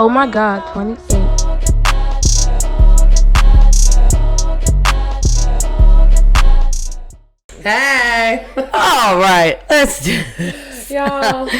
Oh my God, 28. Hey! All right, let's do this. Y'all. we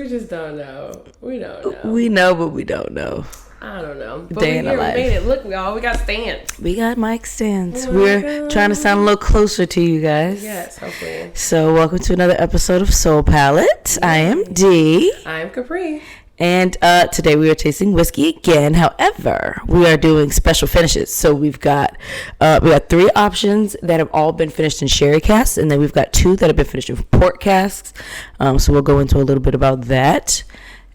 just don't know. We don't know. We know, but we don't know. I don't know. But Day in the life. We made it. Look, y'all, we got stands. We got mic stands. Oh We're trying to sound a little closer to you guys. Yes, hopefully. So welcome to another episode of Soul Palate. I am Dee. I'm Kapri. And today we are tasting whiskey again. However, we are doing special finishes. So we got three options that have all been finished in sherry casks, and then we've got two that have been finished in port casks. So we'll go into a little bit about that.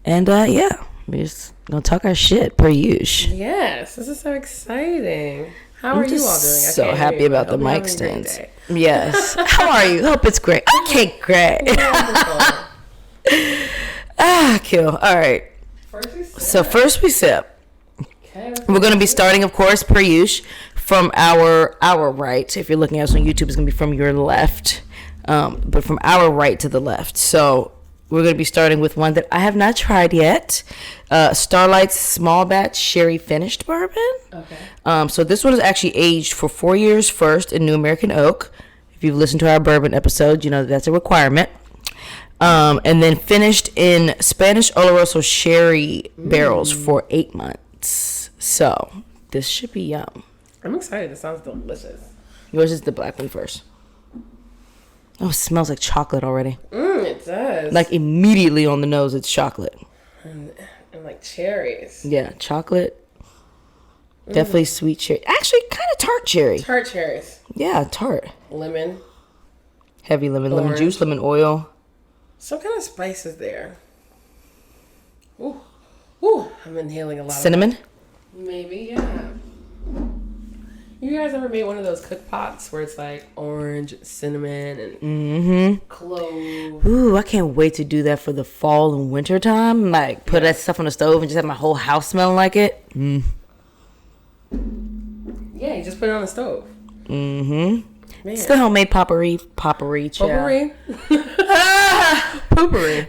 And yeah, we're just gonna talk our shit per usual. Yes, this is so exciting. How are you all doing? So happy about the mic stands. Yes. How are you? Hope it's great. Okay, great. Cool. All right. First we sip. Okay, We're going to be starting, of course, per usual, from our right. If you're looking at us on YouTube, it's going to be from your left, but from our right to the left. So we're going to be starting with one that I have not tried yet. Starlight's small batch sherry finished bourbon. Okay. So this one is actually aged for 4 years first in New American Oak. If you've listened to our bourbon episode, you know that's a requirement. And then finished in Spanish Oloroso sherry barrels for 8 months. So this should be yum. I'm excited. It sounds delicious. Yours is the black one first. Oh, it smells like chocolate already. It does. Like immediately on the nose, it's chocolate. And like cherries. Yeah, chocolate. Definitely sweet cherry. Actually, kind of tart cherry. Tart cherries. Yeah, tart. Lemon. Heavy lemon, Orange. lemon juice, lemon oil. Some kind of spices there. Ooh. Ooh. I'm inhaling a lot Cinnamon. of maybe, yeah. You guys ever made one of those cook pots where it's like orange, cinnamon, and clove? Ooh, I can't wait to do that for the fall and winter time. Like, put that stuff on the stove and just have my whole house smelling like it. Yeah, you just put it on the stove. Man. It's It's the homemade potpourri. Potpourri. Poopery.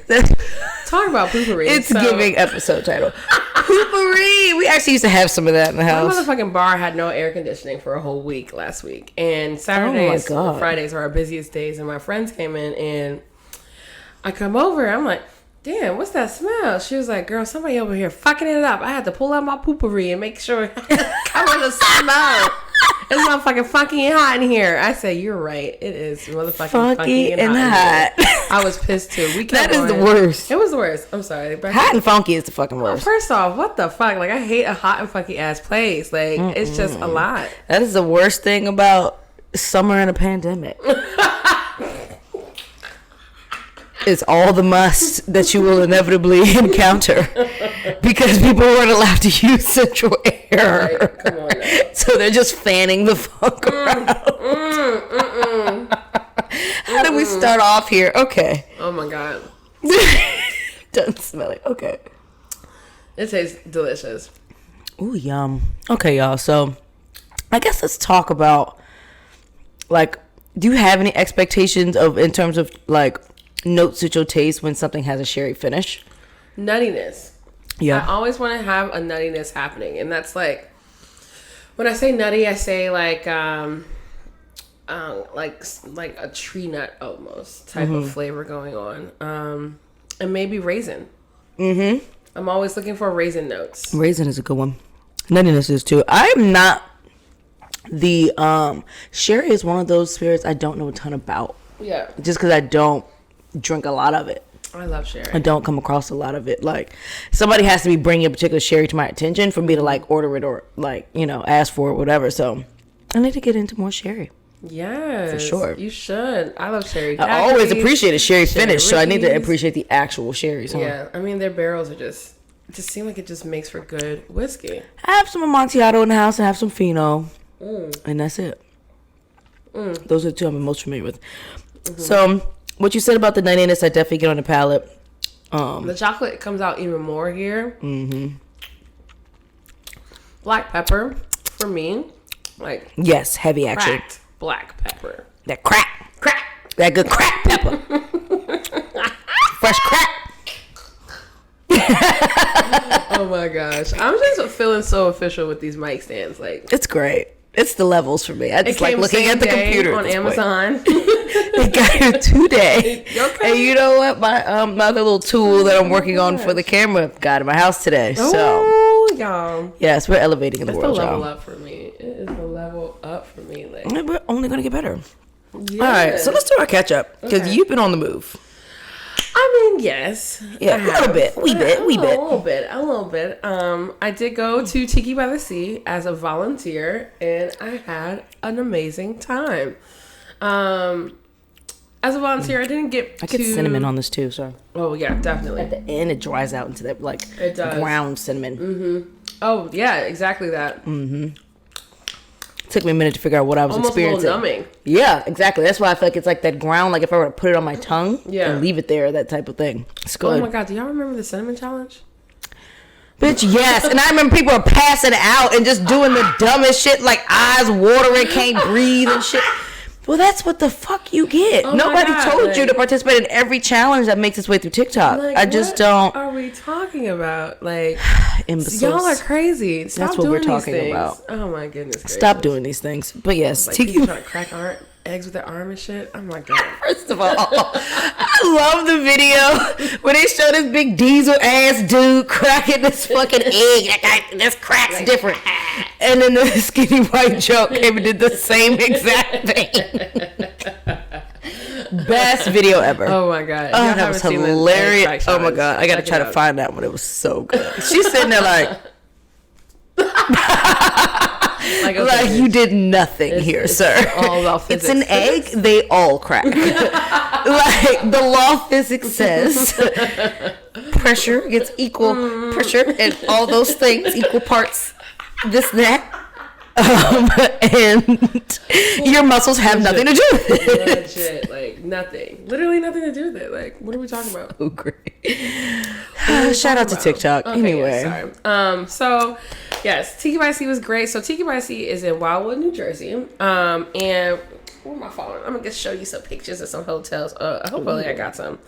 Talk about poopery. It's giving episode title. Potpourri. We actually used to have some of that in the My house. motherfucking bar had no air conditioning for a whole week last week. And Saturdays, God. Fridays are our busiest days. And my friends came in and I come over. I'm like, damn, what's that smell? She was like, girl, somebody over here fucking it up. I had to pull out my poopery and make sure I cover the smell. It's motherfucking funky and hot in here. I say, you're right. It is motherfucking funky and hot. I was pissed too. That is the worst. It was the worst. I'm sorry. Hot and funky is the fucking worst. First off, what the fuck? Like, I hate a hot and funky ass place. Like, it's just a lot. That is the worst thing about summer and a pandemic. It's all the must that you will inevitably encounter because people weren't allowed to use central air. Right, come on now. So they're just fanning the fuck around. How do we start off here? Okay. Oh my God. Doesn't smell it. Okay. It tastes delicious. Ooh, yum. Okay, y'all. So I guess let's talk about, like, do you have any expectations in terms of, like, notes that you'll taste when something has a sherry finish? Nuttiness. Yeah. I always want to have a nuttiness happening. And that's like, when I say nutty, I say like a tree nut almost type of flavor going on. And maybe raisin. I'm always looking for raisin notes. Raisin is a good one. Nuttiness is too. I'm not the sherry is one of those spirits I don't know a ton about. Yeah. Just because I don't drink a lot of it. I love sherry. I don't come across a lot of it. Like, somebody has to be bringing a particular sherry to my attention for me to, like, order it or, like, you know, ask for it, whatever. So I need to get into more sherry. Yes. For sure. You should. I love sherry. I always appreciate a sherry finish, so I need to Rickies. appreciate the actual sherries. Huh? Yeah. I mean, their barrels are it just seem like it just makes for good whiskey. I have some Amontillado in the house and have some Fino. And that's it. Those are the two I'm most familiar with. So what you said about the nuttiness, I definitely get on the palate. The chocolate comes out even more here. Black pepper for me, like, yes, heavy action. cracked black pepper. That crack. That good crack pepper. fresh crack. Oh my gosh, I'm just feeling so official with these mic stands. Like, it's great. It's the levels for me. I just like looking at the computer on Amazon. It got here today. Okay. And you know what? My other little tool that I'm working on for the camera got in my house today. Oh, y'all. Yes, we're elevating in the world, It's the level y'all. up for me. It is the level up for me. Like, We're only going to get better. yeah. All right, so let's do our catch up because you've been on the move. I mean, yes. Yeah, a little bit. A little bit. I did go to Tiki by the Sea as a volunteer, and I had an amazing time. As a volunteer, I didn't get I get cinnamon on this too, so. Oh, yeah, definitely. At the end, it dries out into that, like, it does. ground cinnamon. Mm-hmm. Oh, yeah, exactly that. Mm-hmm. Took me a minute to figure out what I was experiencing. Almost a little numbing. Yeah, exactly. That's why I feel like it's like that ground, like if I were to put it on my tongue and leave it there, that type of thing. It's good. Oh my God, do y'all remember the cinnamon challenge? Bitch, yes. And I remember people are passing out and just doing the dumbest shit, like eyes watering, can't breathe and shit. Well, that's what the fuck you get. Oh Nobody told you to participate in every challenge that makes its way through TikTok. Like, I just don't. What are we talking about? Like, imbeciles. y'all are crazy. Stop That's what doing we're talking these things. about. Oh my goodness. Gracious. Stop doing these things. But yes, Like Tiki. people trying to crack eggs with their arm and shit. Oh my God. First of all, I love the video where they show this big diesel ass dude cracking this fucking egg. This crack's different. And then the skinny white joke came and did the same exact thing. Best video ever. Oh my God. Oh, that was hilarious. Oh my God. I gotta try to find that one. It was so good. She's sitting there like okay, you did nothing here, sir. All about physics. It's an egg. They all crack. Like the law of physics says, pressure gets equal pressure, and all those things equal parts. This that. And your muscles have nothing to do with it. Legit, like nothing. Literally nothing to do with it. Like, what are we talking about? Oh, great. Shout out to TikTok. Okay, anyway. Yeah, sorry. So, yes, Tiki by the Sea was great. So, Tiki by the Sea is in Wildwood, New Jersey. And where am I following? I'm going to show you some pictures of some hotels. Hopefully I got some.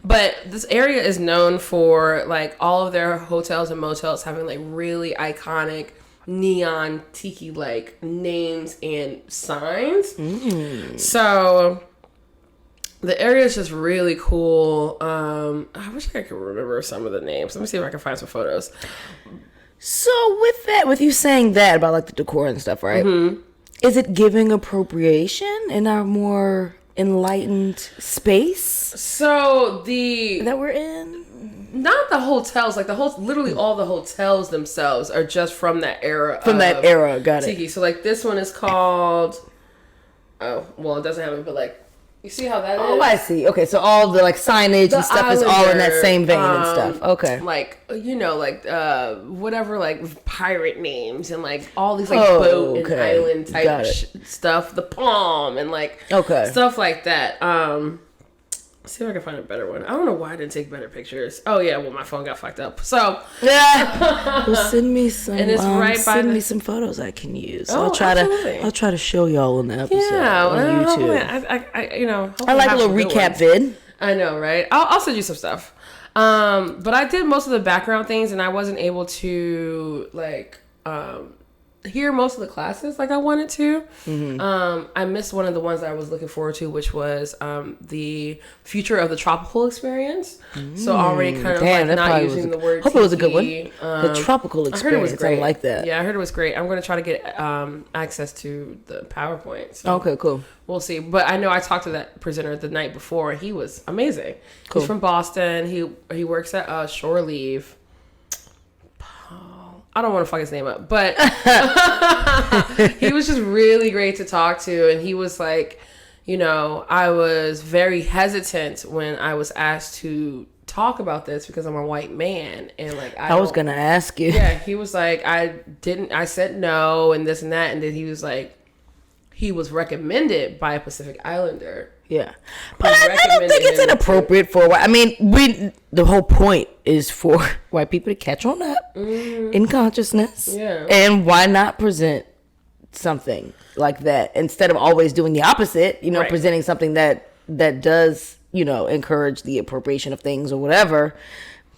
But this area is known for, like, all of their hotels and motels having, like, really iconic neon tiki like names and signs. So the area is just really cool. I wish I could remember some of the names. Let me see if I can find some photos. So with you saying that about like the decor and stuff, right? Mm-hmm. Is it giving appropriation in our more enlightened space? So that we're in? Not the hotels, like literally all the hotels themselves are just from that era. Got tiki. it. So like this one is called, oh, well it doesn't have it, but like, you see how that is? Oh, I see. Okay, so all the like signage and stuff is all in that same vein and stuff. Okay. Like, you know, like whatever, like pirate names and like all these like boat and island type stuff. The Palm and like stuff like that. See if I can find a better one. I don't know why I didn't take better pictures. Oh yeah, well my phone got fucked up. So yeah, well, send me some. And it's send me some photos I can use. I'll try to show y'all in the episode on YouTube. I like a little recap vid. I know, right? I'll send you some stuff. But I did most of the background things, and I wasn't able to like hear most of the classes like I wanted to. Mm-hmm. I missed one of the ones that I was looking forward to, which was the future of the tropical experience. So already kind of not using the word. Hope it was a good one. The tropical experience. I heard it was great. I like that. Yeah, I heard it was great. I'm going to try to get access to the PowerPoint. So okay, cool. We'll see. But I know I talked to that presenter the night before. He was amazing. Cool. He's from Boston. He works at Shore Leave. I don't want to fuck his name up, but he was just really great to talk to. And he was like, I was very hesitant when I was asked to talk about this because I'm a white man. And like, I was going to ask you. Yeah. He was like, I said no and this and that. And then he was like, he was recommended by a Pacific Islander. Yeah, but I don't think it's inappropriate for white. I mean, the whole point is for white people to catch on up in consciousness. Yeah, and why not present something like that instead of always doing the opposite? Presenting something that does encourage the appropriation of things or whatever.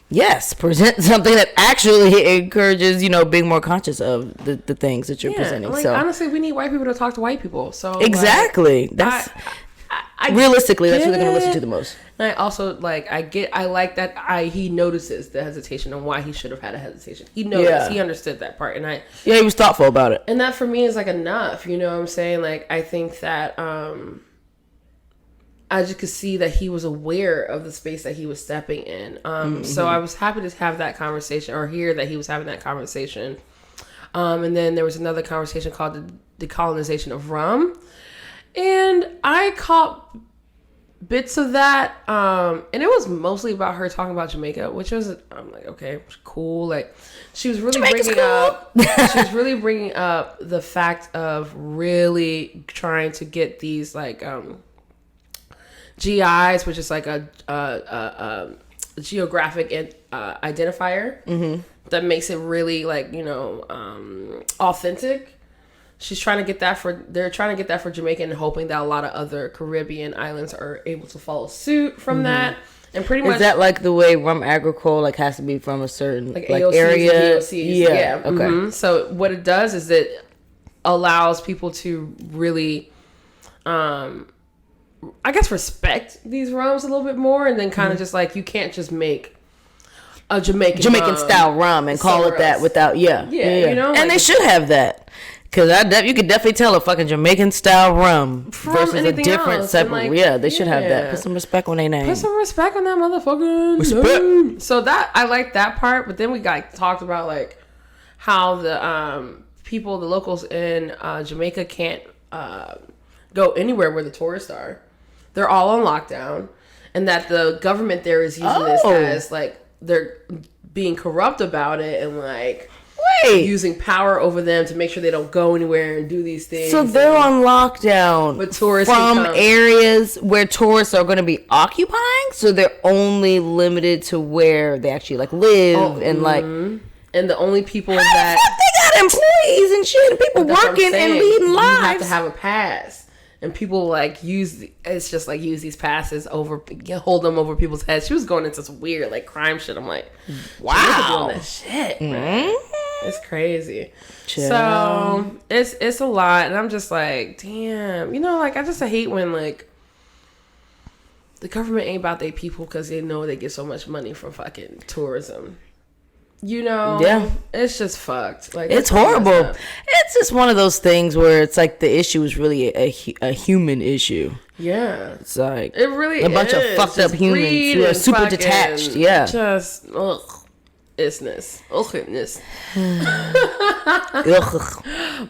Yes, present something that actually encourages, being more conscious of the things that you're presenting. Like, so honestly, we need white people to talk to white people. So exactly, that's realistically that's what they're gonna listen to the most. And I also I like that he notices the hesitation and why he should have had a hesitation. He noticed, he understood that part, and he was thoughtful about it. And that for me is like enough. You know what I'm saying? Like, I think that I just could see that he was aware of the space that he was stepping in. So I was happy to have that conversation, or hear that he was having that conversation. And then there was another conversation called the decolonization of rum. And I caught bits of that. And it was mostly about her talking about Jamaica, which was, I'm like, okay, cool. Like, she was really bringing up the fact of really trying to get these GIs, which is like a geographic identifier that makes it really authentic. They're trying to get that for Jamaica, and hoping that a lot of other Caribbean islands are able to follow suit from that. And pretty much, is that like the way rum agricole has to be from a certain AOCs area? And DOCs. Yeah. Okay. So what it does is it allows people to really, I guess, respect these rums a little bit more, and then kind of just you can't just make a Jamaican style rum and call it that without and they should have that, because you could definitely tell a fucking Jamaican style rum versus a different separate. They should have that. Put some respect on their name. Put some respect on that motherfucking name. So that I like that part, but then we talked about how the people, the locals in Jamaica can't go anywhere where the tourists are. They're all on lockdown, and that the government there is using this as they're being corrupt about it, and using power over them to make sure they don't go anywhere and do these things. So they're on lockdown, but tourists from areas where tourists are going to be occupying. So they're only limited to where they actually live and the only people they got employees and shit, and people working and leading lives. You have to have a pass. And people use these passes hold them over people's heads. She was going into some weird crime shit. I'm like, wow, doing that shit. Mm-hmm. It's crazy. Chill. So it's a lot, and I'm just like, damn. I hate when the government ain't about their people because they know they get so much money from fucking tourism. It's just fucked. It's horrible. It's just one of those things where it's the issue is really a human issue. Yeah, it's it really a bunch of fucked up humans who are super detached. Yeah, just isness.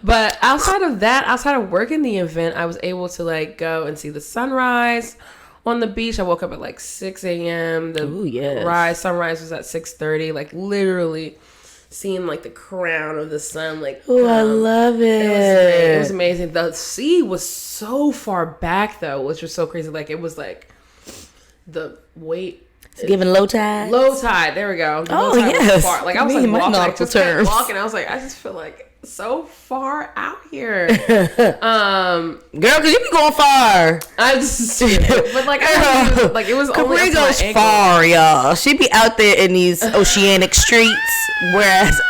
But outside of working the event, I was able to go and see the sunrise on the beach. I woke up at 6 a.m. The sunrise was at 6:30. Literally seeing the crown of the sun. I love it. It was amazing. The sea was so far back though, which was so crazy. It was the weight. It's giving low tide. Low tide. There we go. The low tide was far. I was walking. I was I just feel so far out here. Girl, cause you be going far. I just, but it was only Kapri goes far, y'all. She be out there in these oceanic streets, whereas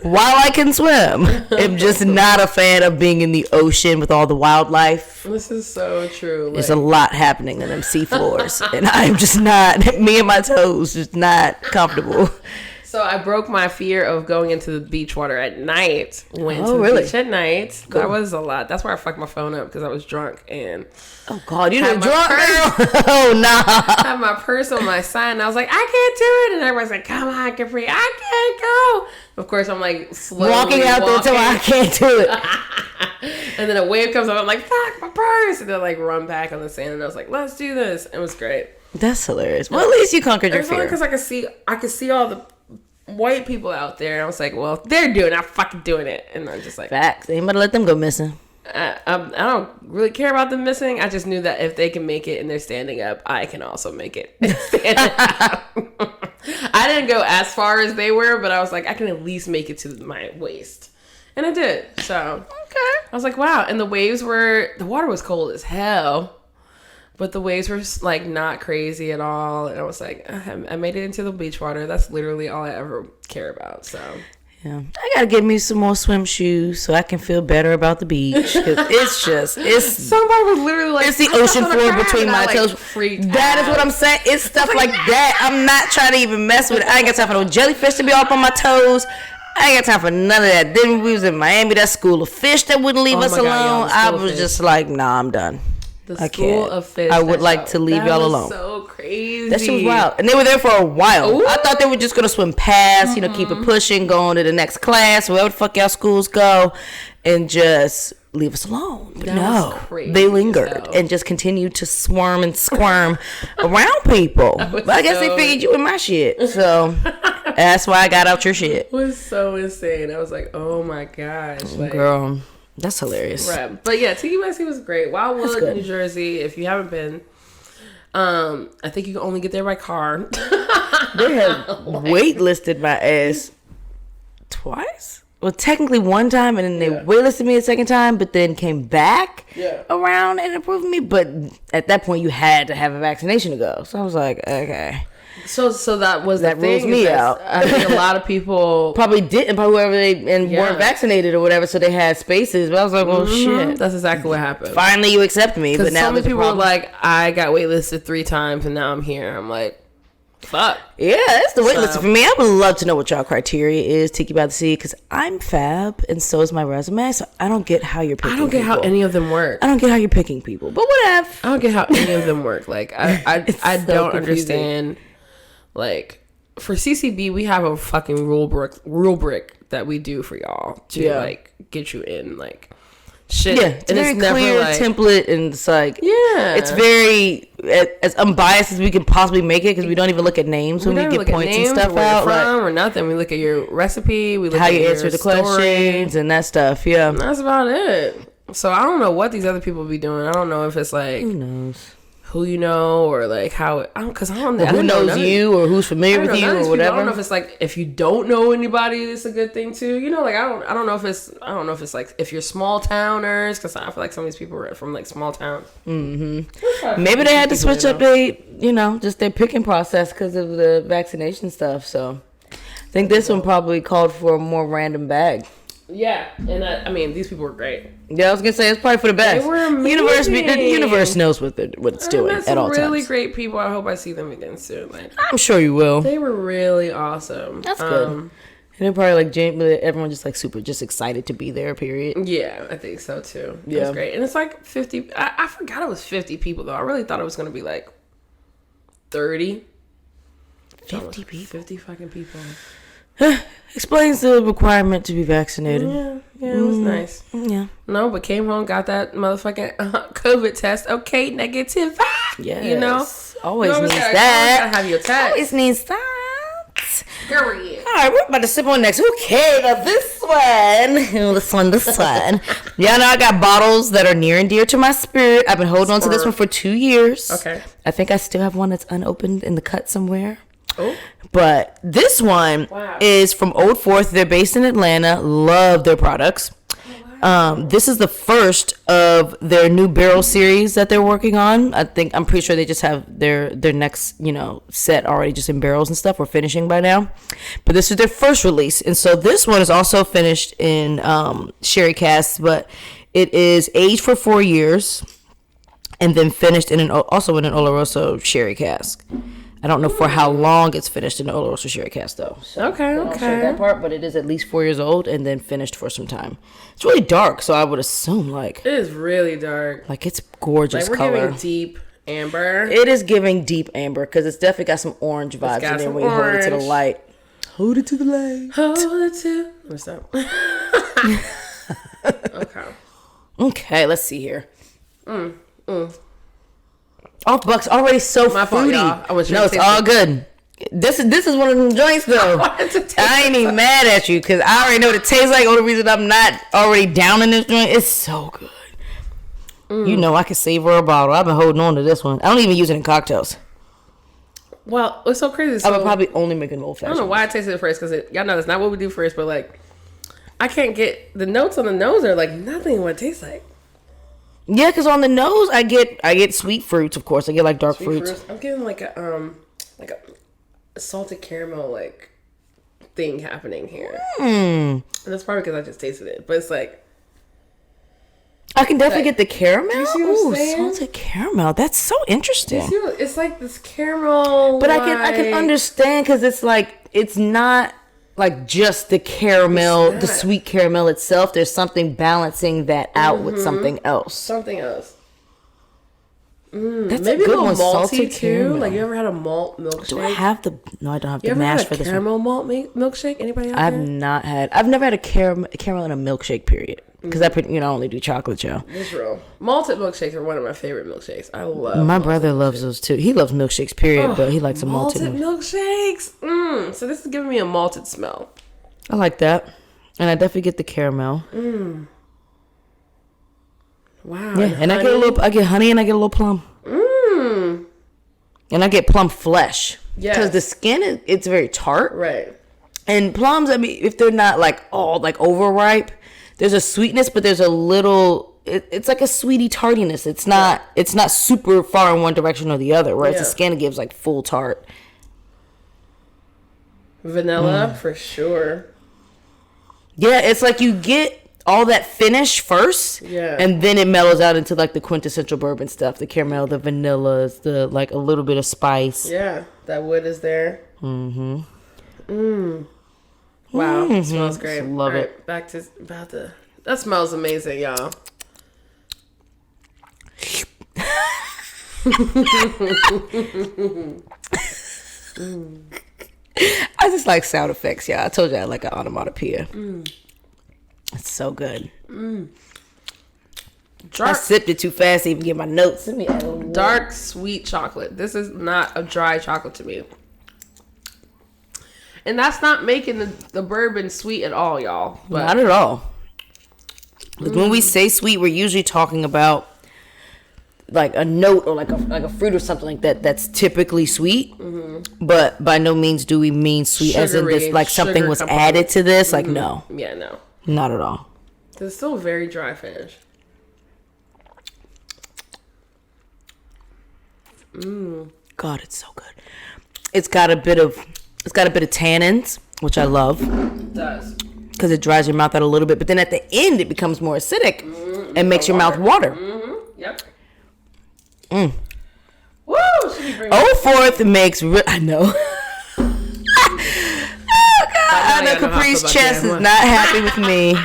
while I can swim, am just not a fan of being in the ocean with all the wildlife. This is so true. There's a lot happening on them seafloors, and I'm just not. Me and my toes just not comfortable. So I broke my fear of going into the beach water at night. Went to the beach at night. Cool. That was a lot. That's where I fucked my phone up because I was drunk and. Oh God, you done drunk, girl? Oh nah. I had my purse on my side and I was like, I can't do it. And everybody's like, come on, Kapri, I can't go. Of course, I'm slowly walking out there until I can't do it. And then a wave comes up. I'm like, fuck my purse, and then run back on the sand. And I was like, let's do this. It was great. That's hilarious. Well, at least you conquered your fear. Because I could see all the white people out there, and I was like, well, they're doing it, I'm fucking doing it. And I'm just like, facts. Ain't about to let them go missing. I don't really care about them missing. I just knew that if they can make it and they're standing up, I can also make it. I didn't go as far as they were, but I was like, I can at least make it to my waist. And I did. So okay, I was like, wow. And the water was cold as hell. But the waves were like not crazy at all, and I was like, I made it into the beach water. That's literally all I ever care about. So yeah, I gotta get me some more swim shoes so I can feel better about the beach. 'Cause it's somebody was literally like, it's the ocean floor between my toes. That is what I'm saying. It's stuff like that. I'm not trying to even mess with it. I ain't got time for no jellyfish to be up on my toes. I ain't got time for none of that. Then we was in Miami, that school of fish that wouldn't leave us alone. I was just like, nah, I'm done. The school of fish. I would like to leave y'all alone. So crazy. That shit was wild. And they were there for a while. Ooh. I thought they were just going to swim past, keep it pushing, go on to the next class, wherever the fuck y'all schools go, and just leave us alone. But no, they lingered and just continued to swarm and squirm around people. But I guess they figured you in my shit. So that's why I got out your shit. It was so insane. I was like, oh my gosh. Like, girl. That's hilarious. Right. But yeah, Tiki Messi was great. Wildwood, New Jersey. If you haven't been, I think you can only get there by car. They have waitlisted my ass twice. Well, technically one time, and then they waitlisted me a second time, but then came back around and approved me. But at that point, you had to have a vaccination to go. So I was like, okay. So that was that rules me out. I think a lot of people probably didn't, probably whoever weren't vaccinated or whatever, so they had spaces. But I was like, well, shit. That's exactly what happened. Finally, you accept me, but now so many people were like, I got waitlisted 3 times and now I'm here. I'm like, fuck. Yeah, that's the waitlist for me. I would love to know what y'all criteria is, Tiki by the Sea, because I'm fab and so is my resume. So I don't get how you're picking. I don't get how any of them work. I don't get how you're picking people, but whatever. I don't get how any of them work. Like I so don't understand. Like for CCB, we have a fucking rule brick that we do for y'all to like get you in, like shit. Yeah, it's very clear template, and it's like it's very as unbiased as we can possibly make it because we don't even look at names when we get points and stuff out, or nothing. We look at your recipe, we look how at you answer the questions and that stuff. Yeah, and that's about it. So I don't know what these other people be doing. I don't know if it's like who knows. Who you know, or like how, because I don't know who knows you or who's familiar with you or whatever. I don't know if it's like if you don't know anybody, it's a good thing too. Like I don't know if it's like if you're small towners, because I feel like some of these people are from like small towns. Mm-hmm. Maybe they had to switch up just their picking process because of the vaccination stuff. So I think this one probably called for a more random bag. Yeah, and I mean these people were great. Yeah, I was gonna say it's probably for the best. They were amazing. The universe knows what it's doing at all times. Really great people. I hope I see them again soon. Like, I'm sure you will. They were really awesome. That's good. And they're probably like everyone just like super just excited to be there. Period. Yeah, I think so too. Yeah, it's great. And it's like 50. I forgot it was 50 people though. I really thought it was gonna be like 30. 50 people. 50 fucking people. Explains the requirement to be vaccinated. Yeah, it was nice. Yeah. No, but came home, got that motherfucking COVID test. Okay, negative. Yes. Always needs that. Gotta have your test. Always needs that. Period. All right, we're about to sip on next. Okay, now this one. Y'all know I got bottles that are near and dear to my spirit. I've been holding on to this one for 2 years. Okay. I think I still have one that's unopened in the cut somewhere. Oh. But this one is from Old Fourth. They're based in Atlanta. Love their products. This is the first of their new barrel series that they're working on. I'm pretty sure they just have their next, set already just in barrels and stuff. We're finishing by now. But this is their first release. And so this one is also finished in sherry casks, but it is aged for 4 years and then finished also in an Oloroso sherry cask. I don't know for how long it's finished in the Oloroso sherry cask though. So okay. I'll show that part, but it is at least 4 years old and then finished for some time. It's really dark, so I would assume like it is really dark. Like it's gorgeous color. We're giving deep amber. It is giving deep amber because it's definitely got some orange vibes in there when you hold it to the light. Hold it to the light. Hold it to. What's up? Okay. Let's see here. Off Buck's already so fruity. No, it's all good. This is one of them joints though. I ain't even mad at you because I already know what it tastes like. Only reason I'm not already down in this joint, it's so good. I can savor a bottle. I've been holding on to this one. I don't even use it in cocktails. Well, it's so crazy. I would probably only make an old fashioned. I don't know why I tasted it first because y'all know that's not what we do first. But like, I can't get the notes on the nose are like nothing what it tastes like. Yeah, because on the nose, I get sweet fruits, of course. I get like dark fruits. I'm getting like a salted caramel like thing happening here. And that's probably because I just tasted it. But it's like I can definitely get the caramel. Do you see what I'm saying? Salted caramel. That's so interesting. It's like this caramel. But I can understand because it's like it's not like just the caramel, the sweet caramel itself. There's something balancing that out with something else. Something else. That's Maybe a good a one. little malty Salted too. caramel. Like you ever had a malt milkshake? Do I have the? No, I don't have You the ever mash had for a this caramel one. malt milkshake? Anybody out I've there? not had. I've never had a caramel in a milkshake. Period. Because I only do chocolate show. It's real. Malted milkshakes are one of my favorite milkshakes. I love. My brother loves those too. He loves milkshakes. Period. But he likes a malted milkshakes. So this is giving me a malted smell. I like that, and I definitely get the caramel. Wow. Yeah, and I get honey, and I get a little plum. And I get plum flesh. Yeah. Because the skin it's very tart. Right. And plums, I mean, if they're not like all like overripe, there's a sweetness, but there's a little. It's like a sweetie tartiness. It's not. Yeah. It's not super far in one direction or the other. Whereas the skin gives like full tart. Vanilla for sure. Yeah, it's like you get all that finish first, and then it mellows out into like the quintessential bourbon stuff, the caramel, the vanillas, the like a little bit of spice. Yeah, that wood is there. Wow, it smells great. Love it. Back to that smells amazing, y'all. I just like sound effects, y'all. I told you I like an onomatopoeia. It's so good. I sipped it too fast to even get my notes. Dark sweet chocolate. This is not a dry chocolate to me. And that's not making the bourbon sweet at all, y'all. But not at all. When we say sweet, we're usually talking about like a note or like a fruit or something like that that's typically sweet. But by no means do we mean sweet as in this like something was added to this. Like no. Yeah, no. Not at all. It's still a very dry finish. God, it's so good. It's got a bit of tannins, which I love. It does. Because it dries your mouth out a little bit, but then at the end it becomes more acidic and makes your mouth water. Yep. Woo! Fourth makes I know. I know Capri's chest is not happy with me.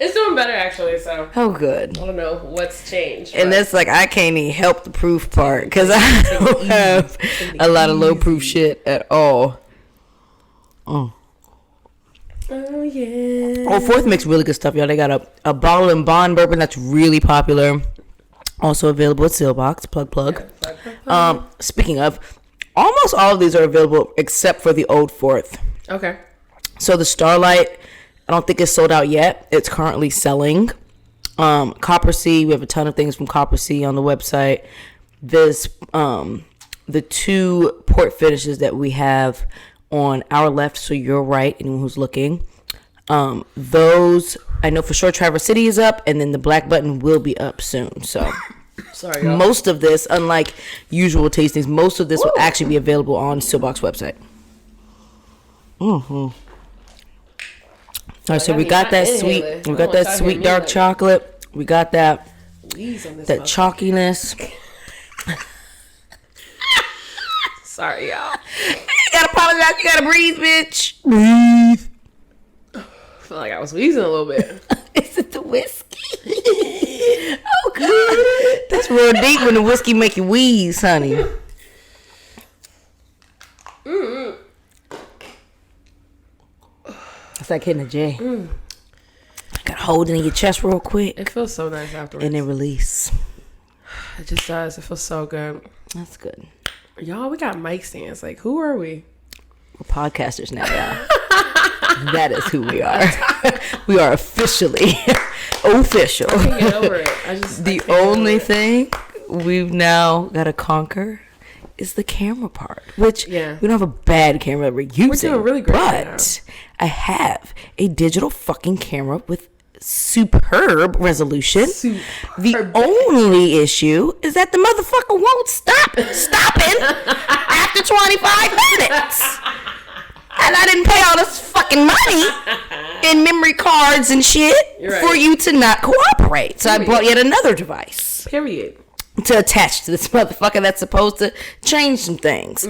It's doing better actually, so. Oh, good. I don't know what's changed. And that's like, I can't even help the proof part because I don't have a lot of low proof shit at all. Oh, yeah. Oh, Fourth makes really good stuff, y'all. They got a bottle and bond bourbon that's really popular. Also available at Sealbox. Plug. Yeah, speaking of, almost all of these are available except for the Old Fourth. Okay. So the Starlight, I don't think it's sold out yet. It's currently selling. Coppersea, we have a ton of things from Coppersea on the website. There's the two port finishes that we have on our left, so your right, anyone who's looking. Those, I know for sure Traverse City is up, and then the Black Button will be up soon. So sorry, y'all. Most of this, unlike usual tastings, most of this will actually be available on Steelbox website. All right, so we got that sweet, dark chocolate. We got that chalkiness. Sorry, y'all. You gotta apologize. You gotta breathe, bitch. Breathe. I feel like I was wheezing a little bit. Is it the whiskey? Oh, God. That's real deep when the whiskey make you wheeze, honey. It's like hitting a J. Gotta hold it in your chest real quick. It feels so nice afterwards. And then release. It just does. It feels so good. That's good. Y'all, we got mic stands. Like, who are we? We're podcasters now, y'all. That is who we are. We are officially official. I can't get over it. The only thing we've now got to conquer is the camera part, which we don't have a bad camera that we're using. We're doing really great but I have a digital fucking camera with superb resolution. The only issue is that the motherfucker won't stop stopping after 25 minutes. And I didn't pay all this fucking money in memory cards and shit for you to not cooperate. So I bought yet another device. Period. To attach to this motherfucker that's supposed to change some things.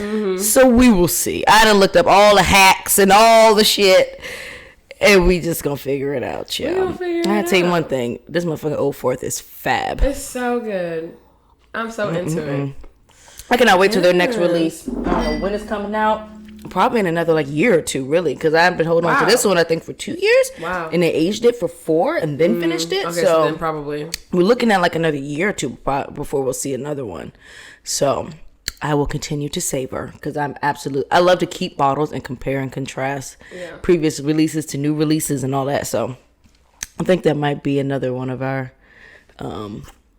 So we will see. I done looked up all the hacks and all the shit. And we just gonna figure it out, y'all. I gotta tell you one thing. This motherfucking Old Fourth is fab. It's so good. I'm so into it. I cannot wait till their next release. I don't know when it's coming out. Probably in another like year or two, really, because I've been holding on to this one I think for 2 years. Wow. And they aged it for 4 and then finished it. Okay, so then probably we're looking at like another year or two before we'll see another one. So I will continue to savor because I love to keep bottles and compare and contrast previous releases to new releases and all that. So I think that might be another one of our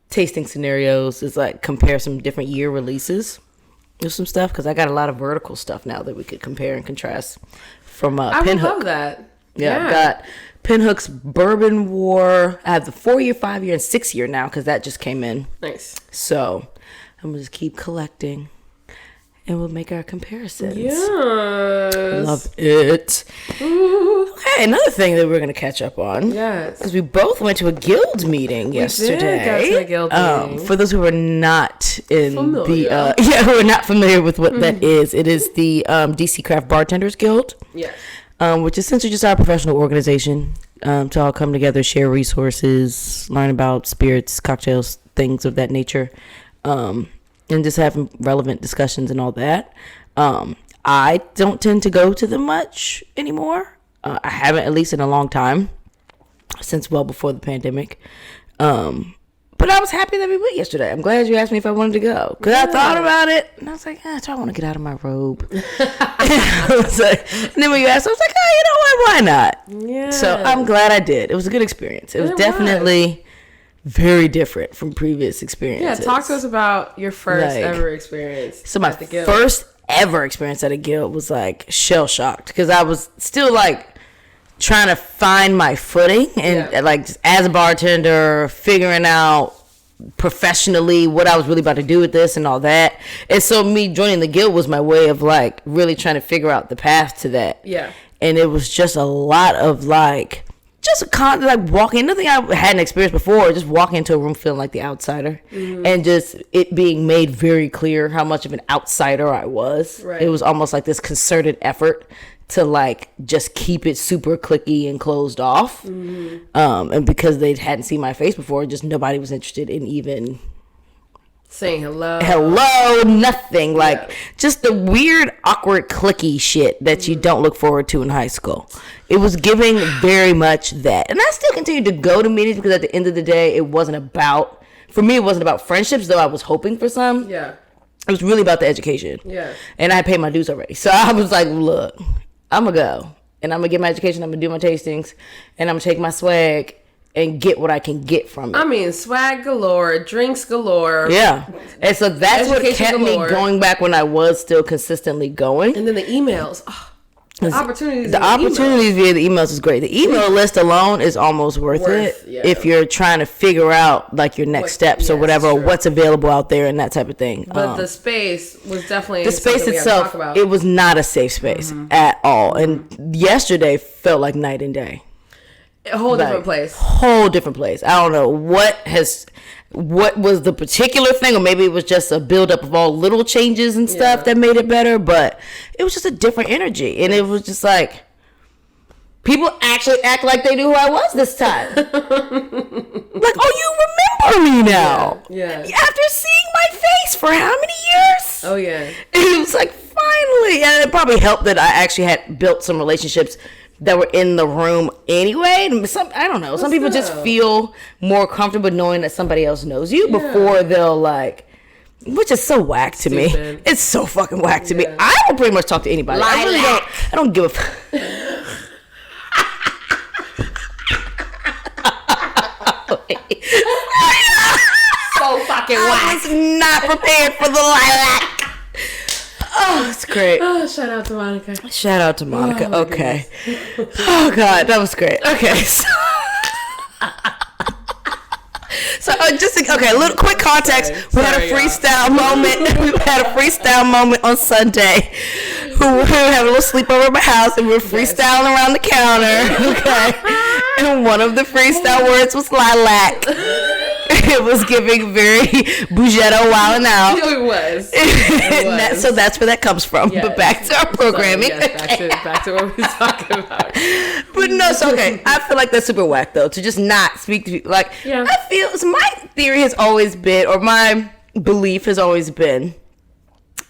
tasting scenarios, is like compare some different year releases. There's some stuff because I got a lot of vertical stuff now that we could compare and contrast from Pinhook. I love that. Yeah, I've got Pinhook's Bourbon War. I have the 4-year, 5-year, and 6-year now because that just came in. Nice. So I'm gonna just keep collecting, and we'll make our comparisons. Yes. Love it. Ooh. Okay, another thing that we're gonna catch up on. Yes. Because we both went to a guild meeting yesterday. We did go to a guild meeting. For those who are not familiar. who are not familiar with what that is, it is the DC Craft Bartenders Guild. Yes. Which is essentially just our professional organization to all come together, share resources, learn about spirits, cocktails, things of that nature. And just having relevant discussions and all that. I don't tend to go to them much anymore. I haven't, at least in a long time, since well before the pandemic. But I was happy that we went yesterday. I'm glad you asked me if I wanted to go. Because I thought about it, and I was like, I want to get out of my robe. And then when you asked, I was like, you know what, why not? Yeah. So I'm glad I did. It was a good experience. It was definitely very different from previous experiences. Yeah, talk to us about your first ever experience. So my first ever experience at a guild was like shell shocked because I was still like trying to find my footing and like as a bartender, figuring out professionally what I was really about to do with this and all that. And so me joining the guild was my way of like really trying to figure out the path to that. Yeah. And it was just a lot of like just like walking, nothing I hadn't experienced before, just walking into a room feeling like the outsider and just it being made very clear how much of an outsider I was. Right. It was almost like this concerted effort to like just keep it super cliquey and closed off. And because they hadn't seen my face before, just nobody was interested in even saying hello, nothing. Like just the weird, awkward, clicky shit that you don't look forward to in high school. It was giving very much that. And I still continued to go to meetings because at the end of the day, it wasn't about friendships, though I was hoping for some. Yeah. It was really about the education. Yeah. And I paid my dues already. So I was like, look, I'm going to go. And I'm going to get my education. I'm going to do my tastings. And I'm going to take my swag and get what I can get from it. I mean, swag galore, drinks galore. Yeah. And so that's what kept me going back when I was still consistently going. And then the emails. Oh, the opportunities via the emails is great. The email list alone is almost worth it if you're trying to figure out like your next steps or whatever, or what's available out there and that type of thing. But the space was definitely the space itself. It was not a safe space at all. And yesterday felt like night and day. A whole different place. Whole different place. I don't know what was the particular thing, or maybe it was just a buildup of all little changes and stuff that made it better, but it was just a different energy. And it was just like, people actually act like they knew who I was this time. Like, oh, you remember me now. Yeah. After seeing my face for how many years? Oh, yeah. And it was like, finally. And it probably helped that I actually had built some relationships that were in the room anyway. I don't know. Some people just feel more comfortable knowing that somebody else knows you before they'll like, which is so whack to me. It's so fucking whack to me. I will pretty much talk to anybody. I really don't. I don't give a fuck. So fucking whack. I was not prepared for the lilac. Oh, it's great. Oh, shout out to Monica. Shout out to Monica. Oh, okay. Oh, God. That was great. Okay. So, So a little quick context. We had a freestyle moment. We had a freestyle moment on Sunday. We were having a little sleepover at my house, and we were freestyling around the counter. Okay, and one of the freestyle words was lilac. It was giving very Bougetto Wildin' Out. It was. So that's where that comes from. Yes. But back to our programming. So, yes, back to what we were talking about. But no, it's okay. I feel like that's super whack, though, to just not speak to people. Like, yeah. I feel, so my theory has always been, or my belief has always been,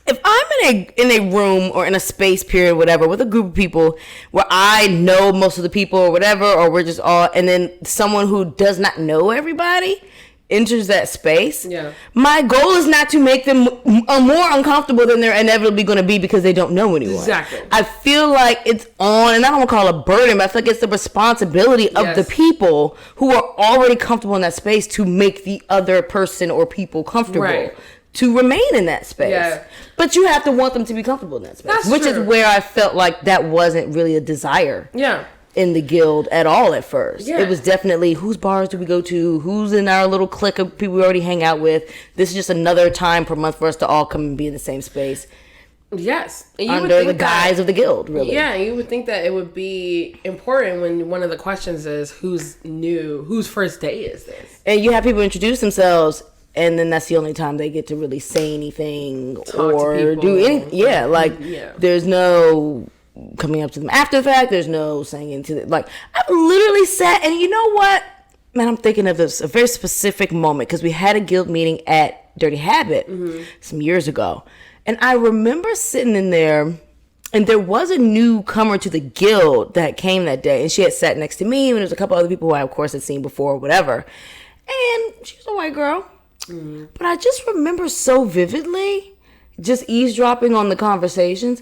if I'm in a room or in a space period, whatever, with a group of people where I know most of the people or whatever, or we're just all, and then someone who does not know everybody enters that space, my goal is not to make them more uncomfortable than they're inevitably going to be because they don't know anyone. Exactly. I feel like it's on, and I don't want to call it a burden, but I feel like it's the responsibility of the people who are already comfortable in that space to make the other person or people comfortable to remain in that space. Yeah. But you have to want them to be comfortable in that space. That's which true. Is where I felt like that wasn't really a desire. Yeah. In the guild at all at first. Yeah. It was definitely whose bars do we go to, who's in our little clique of people we already hang out with. This is just another time per month for us to all come and be in the same space. Yes. And you under the guise of the guild, really. Yeah, you would think that it would be important when one of the questions is who's new, whose first day is this? And you have people introduce themselves, and then that's the only time they get to really say anything or do anything. Yeah, like there's no coming up to them after the fact. There's no saying into it. Like, I've literally sat, and you know what, man, I'm thinking of this a very specific moment because we had a guild meeting at Dirty Habit some years ago, and I remember sitting in there, and there was a newcomer to the guild that came that day, and she had sat next to me, and there was a couple other people who I of course had seen before or whatever, and she was a white girl, but I just remember so vividly just eavesdropping on the conversations.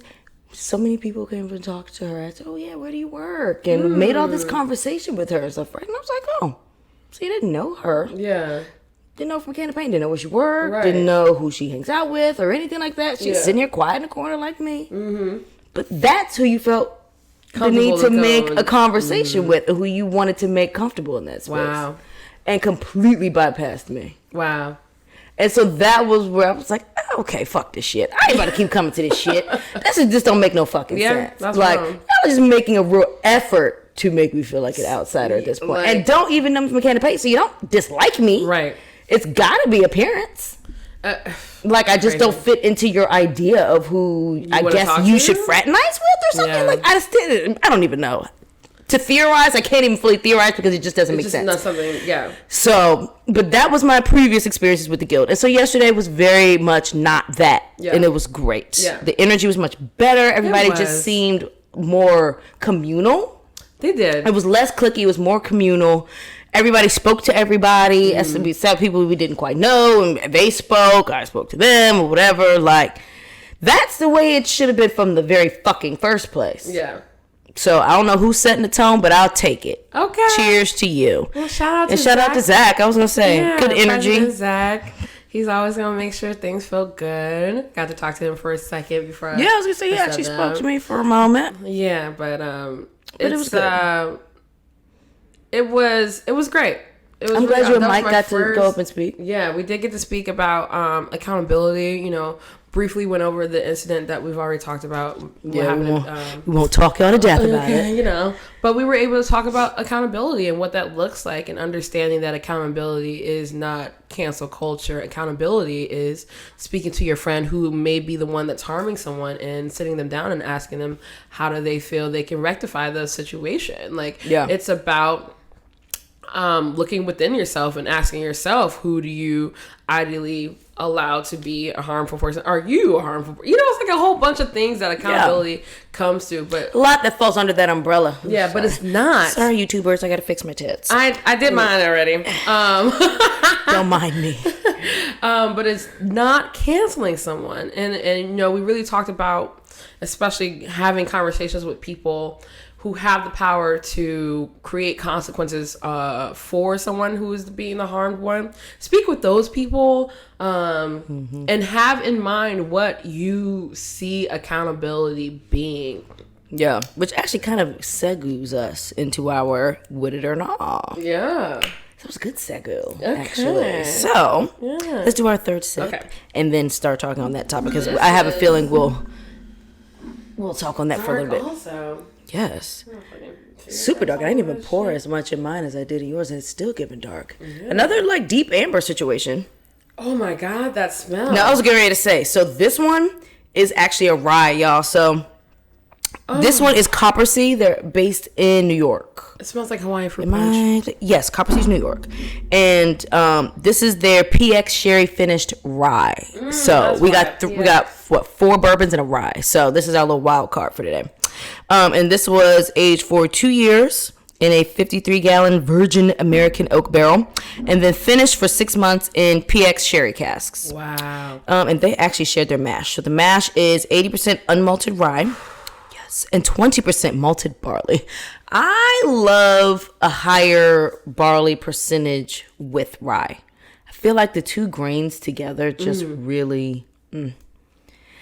So many people came to talk to her. I said, oh, yeah, where do you work? And made all this conversation with her and stuff. And I was like, oh, so you didn't know her. Yeah. Didn't know from Can of Paint. Didn't know where she worked. Right. Didn't know who she hangs out with or anything like that. She's sitting here quiet in the corner like me. Mm-hmm. But that's who you felt the need to make a conversation with, who you wanted to make comfortable in that space. Wow. And completely bypassed me. Wow. And so that was where I was like, oh, okay, fuck this shit. I ain't about to keep coming to this shit. This just don't make no fucking sense. That's like, y'all just making a real effort to make me feel like an outsider at this point. Like, and don't even know from Can of Paint, so you don't dislike me. Right. It's gotta be appearance. Like, I just don't fit into your idea of who I guess you should fraternize with or something. Yeah. Like, I don't even know. To theorize, I can't even fully theorize because it just doesn't make sense. Not something, So, but that was my previous experiences with the guild. And so yesterday was very much not that. Yeah. And it was great. Yeah. The energy was much better. Everybody just seemed more communal. They did. It was less cliquey. It was more communal. Everybody spoke to everybody. As we said, people we didn't quite know. And they spoke. I spoke to them or whatever. Like, that's the way it should have been from the very fucking first place. Yeah. So I don't know who's setting the tone, but I'll take it. Okay. Cheers to you. Well, shout out to Zach. I was gonna say, good energy. President Zach. He's always gonna make sure things feel good. Got to talk to him for a second before. Yeah, I was gonna say he actually spoke to me for a moment. Yeah, but it was good. It was great. It was I'm glad you and Mike got to go up and speak. Yeah, we did get to speak about accountability. You know, briefly went over the incident that we've already talked about. We won't talk y'all to death about it. You know, but we were able to talk about accountability and what that looks like, and understanding that accountability is not cancel culture. Accountability is speaking to your friend who may be the one that's harming someone and sitting them down and asking them how do they feel they can rectify the situation. Like, it's about looking within yourself and asking yourself, who do you ideally allow to be a harmful person? Are you a harmful person? You know, it's like a whole bunch of things that accountability comes to, but a lot that falls under that umbrella. Yeah, but it's not. Sorry, YouTubers, I gotta fix my tits. I did mine already. Don't mind me. But it's not canceling someone. And you know, we really talked about especially having conversations with people who have the power to create consequences for someone who is being the harmed one. Speak with those people and have in mind what you see accountability being. Yeah, which actually kind of segues us into our would it or not. Yeah. That was a good segue, actually. So, let's do our third sip and then start talking on that topic because I have a feeling we'll talk on that for a little bit. Also. Yes. Super dark. I didn't even pour as much in mine as I did in yours, and it's still giving dark. Yeah. Another like deep amber situation. Oh my God, that smell. Now I was getting ready to say, so this one is actually a rye, y'all. So this one is Coppersea. They're based in New York. It smells like Hawaiian fruit punch. Yes, Coppersea's New York. And this is their PX sherry finished rye. So we got 4 bourbons and a rye. So this is our little wild card for today. And this was aged for 2 years in a 53-gallon virgin American oak barrel, and then finished for 6 months in PX sherry casks. Wow. And they actually shared their mash. So the mash is 80% unmalted rye, yes, and 20% malted barley. I love a higher barley percentage with rye. I feel like the two grains together just really...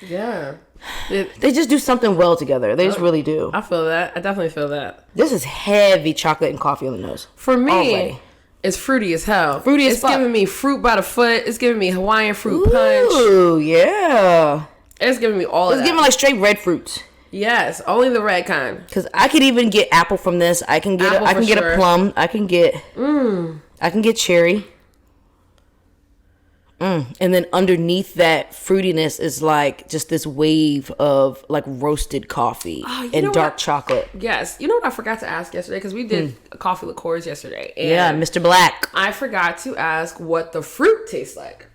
Yeah. They just do something well together. They just really do. I feel that. I definitely feel that. This is heavy chocolate and coffee on the nose. For me, it's fruity as hell. Fruity as fuck. It's giving me fruit by the foot. It's giving me Hawaiian fruit punch. Ooh, yeah. It's giving me all of that. It's giving like straight red fruits. Yes, only the red kind. Because I could even get apple from this. I can get a plum. I can get cherry. And then underneath that fruitiness is like just this wave of like roasted coffee and dark chocolate. Yes. You know what I forgot to ask yesterday? Because we did coffee liqueurs yesterday. And yeah, Mr. Black. I forgot to ask what the fruit tastes like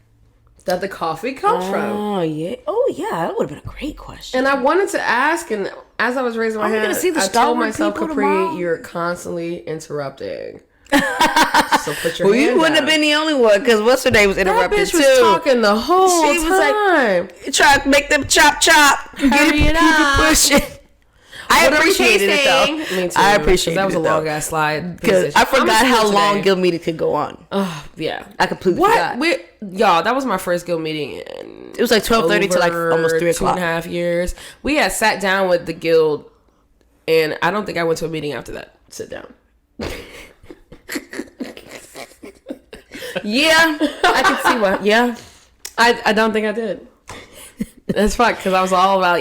that the coffee comes from. Oh, yeah. Oh, yeah. That would have been a great question. And I wanted to ask, and as I was raising my hand, I told myself, Kapri, you're constantly interrupting. So put your hand you wouldn't have been the only one because what's her name was interrupted that bitch was talking the whole time. She was like trying to make them chop. Hurry it up. Push it. I appreciated it though. Me too. I appreciated it. That was a long ass slide. Because I forgot how long guild meeting could go on. Oh yeah, I completely forgot. Y'all, that was my first guild meeting. It was like 12:30 to like almost 3 o'clock. 2.5 years. We had sat down with the guild, and I don't think I went to a meeting after that. Sit down. Yeah, I can see what. Yeah, I don't think I did. That's fine because I was all about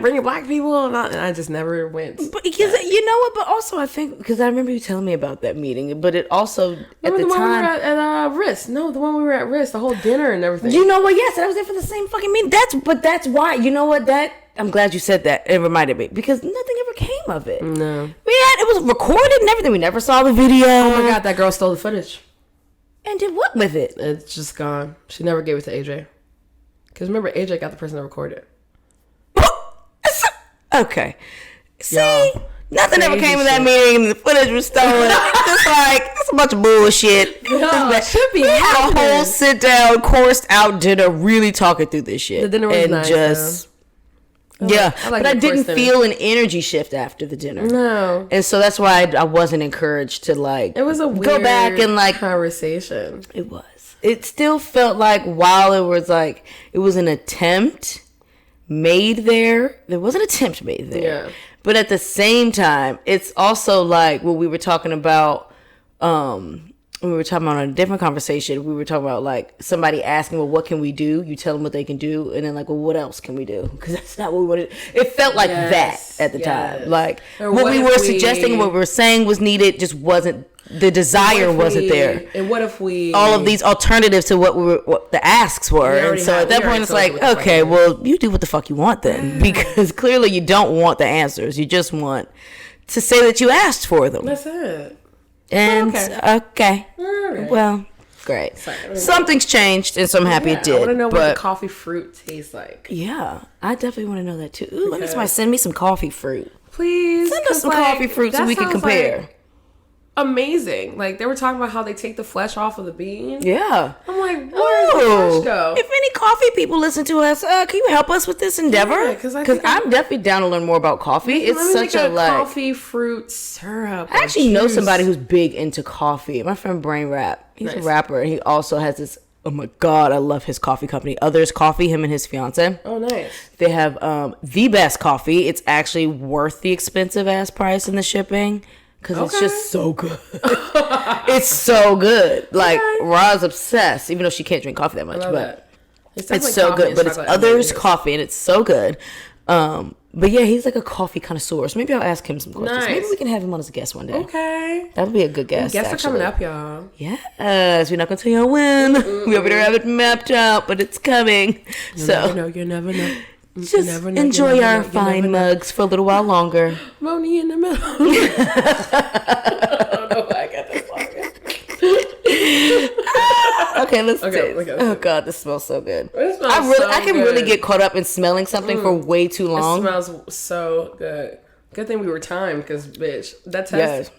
bringing black people, and I just never went. But because you know what? But also I think because I remember you telling me about that meeting. But it also at the time we were at Risk. No, the one we were at Risk, the whole dinner and everything. You know what? Yes, I was there for the same fucking meeting. That's why. You know what? I'm glad you said that. It reminded me because nothing ever came of it. No, it was recorded and everything. We never saw the video. Oh my God, that girl stole the footage. And did what with it? It's just gone. She never gave it to AJ. Because remember, AJ got the person that recorded. Okay. See, nothing ever came of that meeting. And the footage was stolen. Just like, that's a bunch of bullshit. No, it should be had a whole sit down, coursed out dinner, really talking through this shit. The dinner was nice, just... But I didn't feel an energy shift after the dinner. No. And so that's why I wasn't encouraged to like it was a weird go back and like conversation. It was. It still felt like while it was like it was an attempt made there was an attempt made there. Yeah. But at the same time, it's also like what we were talking about we were talking about on a different conversation. We were talking about like somebody asking, well, what can we do? You tell them what they can do. And then like, well, what else can we do? Because that's not what we wanted. It felt like that at the time. Like what we were suggesting, what we were saying was needed just wasn't, the desire wasn't there. And what if we... all of these alternatives to what the asks were. And so at that point it's like, okay, well, you do what the fuck you want then. Because clearly you don't want the answers. You just want to say that you asked for them. That's it. And okay. Right. Well, great. Something's changed, and so I'm happy it did. I want to know what the coffee fruit tastes like. Yeah, I definitely want to know that too. Ooh, let me somebody send me some coffee fruit. Please send us some coffee fruit so we can compare. Amazing. Like they were talking about how they take the flesh off of the bean. Yeah. I'm like, where does the flesh go? If any coffee people listen to us, can you help us with this endeavor? Because I'm definitely down to learn more about coffee. It's such a coffee fruit syrup. I actually know somebody who's big into coffee. My friend Brain Rap. He's a rapper, and he also has this Oh my God, I love his coffee company. Others Coffee, him and his fiance. Oh, nice. They have the best coffee. It's actually worth the expensive ass price in the shipping because it's just so good. It's so good. Like, Ra's obsessed, even though she can't drink coffee that much. But it's so good. But it's Others Coffee, and it's so good. But yeah, he's like a coffee connoisseur. So maybe I'll ask him some questions. Maybe we can have him on as a guest one day. Okay. That would be a good guest. Guests are coming up, y'all. Yes. We're not going to tell you when. We already have it mapped out, but it's coming. You never know. Just enjoy our fine mugs for a little while longer. Moni in the middle. I don't know why I got that song. Okay, let's taste. Oh God, this smells so good. It smells I can really get caught up in smelling something for way too long. It smells so good. Good thing we were timed, because bitch, that test. Yes.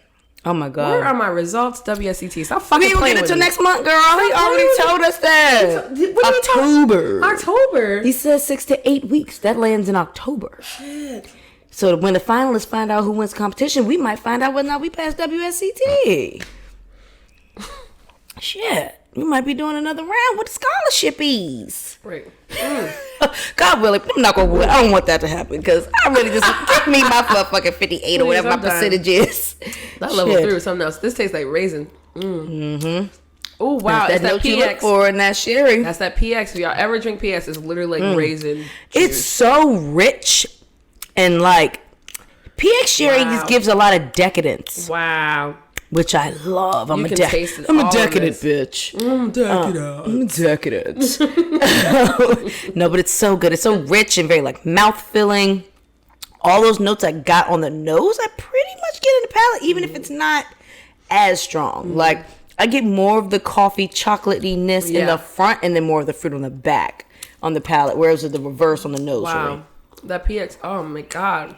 Oh my God. Where are my results? WSET. Stop fucking playing with me. We don't get it till next month, girl. He already told us that. October. He says 6 to 8 weeks. That lands in October. Shit. So when the finalists find out who wins the competition, we might find out whether or not we pass WSET. Shit. We might be doing another round with the scholarshipies. Right. God willing, I'm not gonna. I don't want that to happen because I really just give me my fucking 58 or whatever my percentage is. That level 3 or something else. This tastes like raisin. Oh wow, that's that PX you look for in that sherry. That's that PX. If y'all ever drink PX, it's literally like raisin juice. It's so rich and like PX sherry just gives a lot of decadence. Wow. Which I love. I'm a decadent bitch. I'm decadent. No, but it's so good. It's so rich and very like mouth filling. All those notes I got on the nose, I pretty much get in the palate, even if it's not as strong. Like I get more of the coffee chocolatiness in the front, and then more of the fruit on the back on the palate, whereas the reverse on the nose. Wow, really. That PX. Oh my God.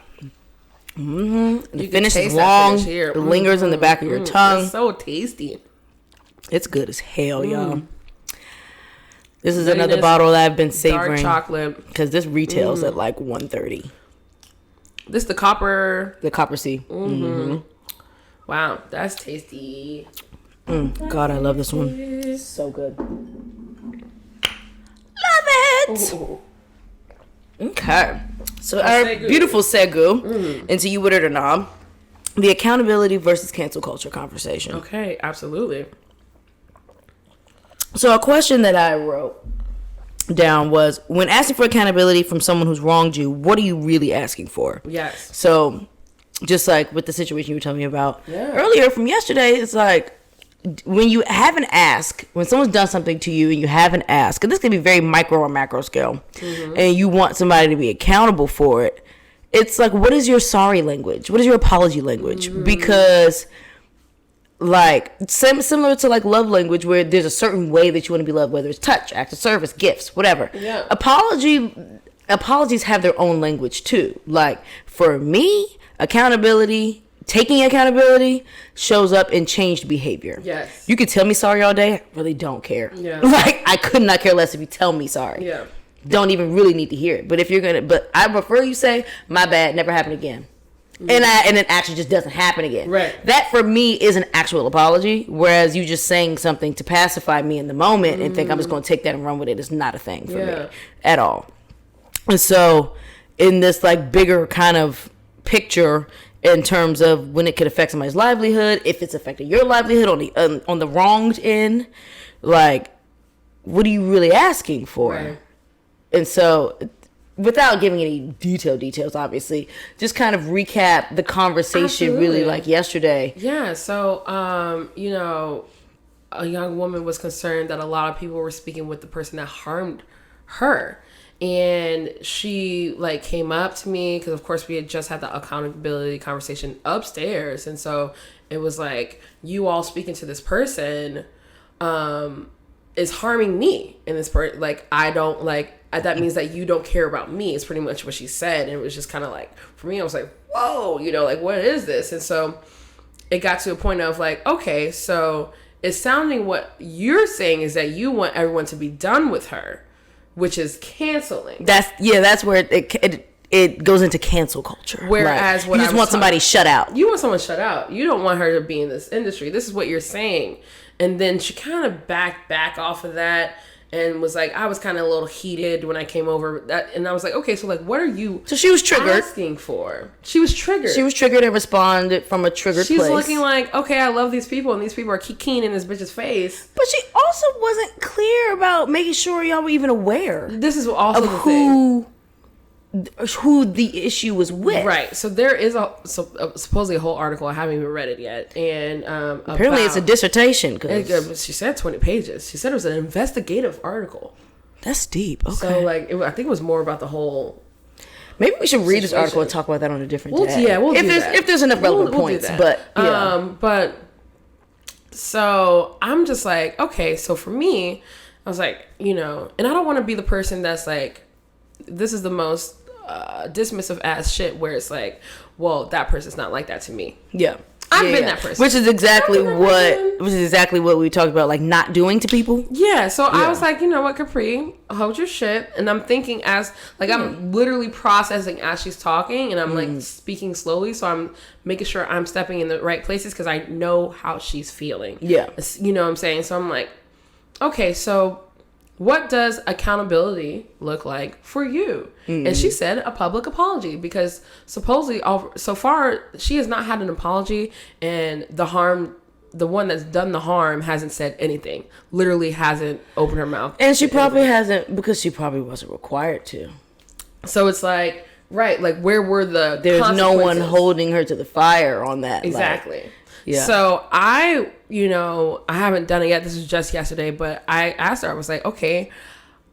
The finish is long. It lingers in the back of your tongue. It's so tasty. It's good as hell, y'all. This is another bottle that I've been savoring. Dark chocolate. Because this retails at like $130. This the Coppersea. Wow, that's tasty. God, I love this one. It's so good. Love it. Ooh. Okay. So our beautiful segue into You With It or Not, the accountability versus cancel culture conversation. Okay, absolutely. So a question that I wrote down was, when asking for accountability from someone who's wronged you, what are you really asking for? Yes. So just like with the situation you were telling me about earlier from yesterday, it's like, when you have an ask, when someone's done something to you and you have an ask, and this can be very micro or macro scale, and you want somebody to be accountable for it, it's like, what is your sorry language? What is your apology language? Because like similar to like love language, where there's a certain way that you want to be loved, whether it's touch, acts of service, gifts, whatever. Yeah. Apologies have their own language too. Like for me, taking accountability shows up in changed behavior. Yes. You could tell me sorry all day. I really don't care. Yeah. Like, I could not care less if you tell me sorry. Yeah. Don't even really need to hear it. But if you're going to, but I prefer you say, my bad, never happened again. And it actually just doesn't happen again. Right. That for me is an actual apology. Whereas you just saying something to pacify me in the moment and think I'm just going to take that and run with it is not a thing for me at all. And so in this like bigger kind of picture, in terms of when it could affect somebody's livelihood, if it's affecting your livelihood on the wronged end, like, what are you really asking for? Right. And so, without giving any details, obviously, just kind of recap the conversation really like yesterday. Yeah. So, a young woman was concerned that a lot of people were speaking with the person that harmed her. And she like came up to me because of course we had just had the accountability conversation upstairs, and so it was like, you all speaking to this person is harming me, and this part like I don't like that means that you don't care about me is pretty much what she said. And it was just kind of like, for me, I was like, whoa, like what is this? And so it got to a point of like, okay, so it's sounding what you're saying is that you want everyone to be done with her, which is canceling. That's where it goes into cancel culture. Whereas you just want somebody shut out. You want someone shut out. You don't want her to be in this industry. This is what you're saying. And then she kind of backed back off of that and was like, I was kind of a little heated when I came over. And I was like, okay, so like, what are you So she was triggered. asking for? She was triggered. She was triggered and responded from a triggered She's place. looking like, okay, I love these people, and these people are keen in this bitch's face. But she also wasn't clear about making sure y'all were even aware This is also of the thing. who the issue was with. Right. So there is supposedly a whole article. I haven't even read it yet. And Apparently it's a dissertation. She said 20 pages. She said it was an investigative article. That's deep. Okay. So like, I think it was more about the whole. Maybe we should read this situation. article and talk about that on a different day. Yeah, we'll do that. If there's enough relevant points. Do that. But yeah. But so I'm just like, okay. So for me, I was like, and I don't want to be the person that's like, this is the most dismissive ass shit where it's like, well, that person's not like that to me. Yeah. I've been that person. Which is exactly what we talked about, like not doing to people. Yeah. So I was like, you know what, Kapri, hold your shit. And I'm thinking I'm literally processing as she's talking, and I'm like speaking slowly. So I'm making sure I'm stepping in the right places because I know how she's feeling. Yeah. You know what I'm saying? So I'm like, okay, so what does accountability look like for you? And she said a public apology, because supposedly so far she has not had an apology, and the one that's done the harm hasn't said anything, literally hasn't opened her mouth. And she probably hasn't, because she probably wasn't required to. So it's like, right, like where were there's no one holding her to the fire on that. Exactly. Like, yeah. So I haven't done it yet. This was just yesterday, but I asked her, I was like, okay,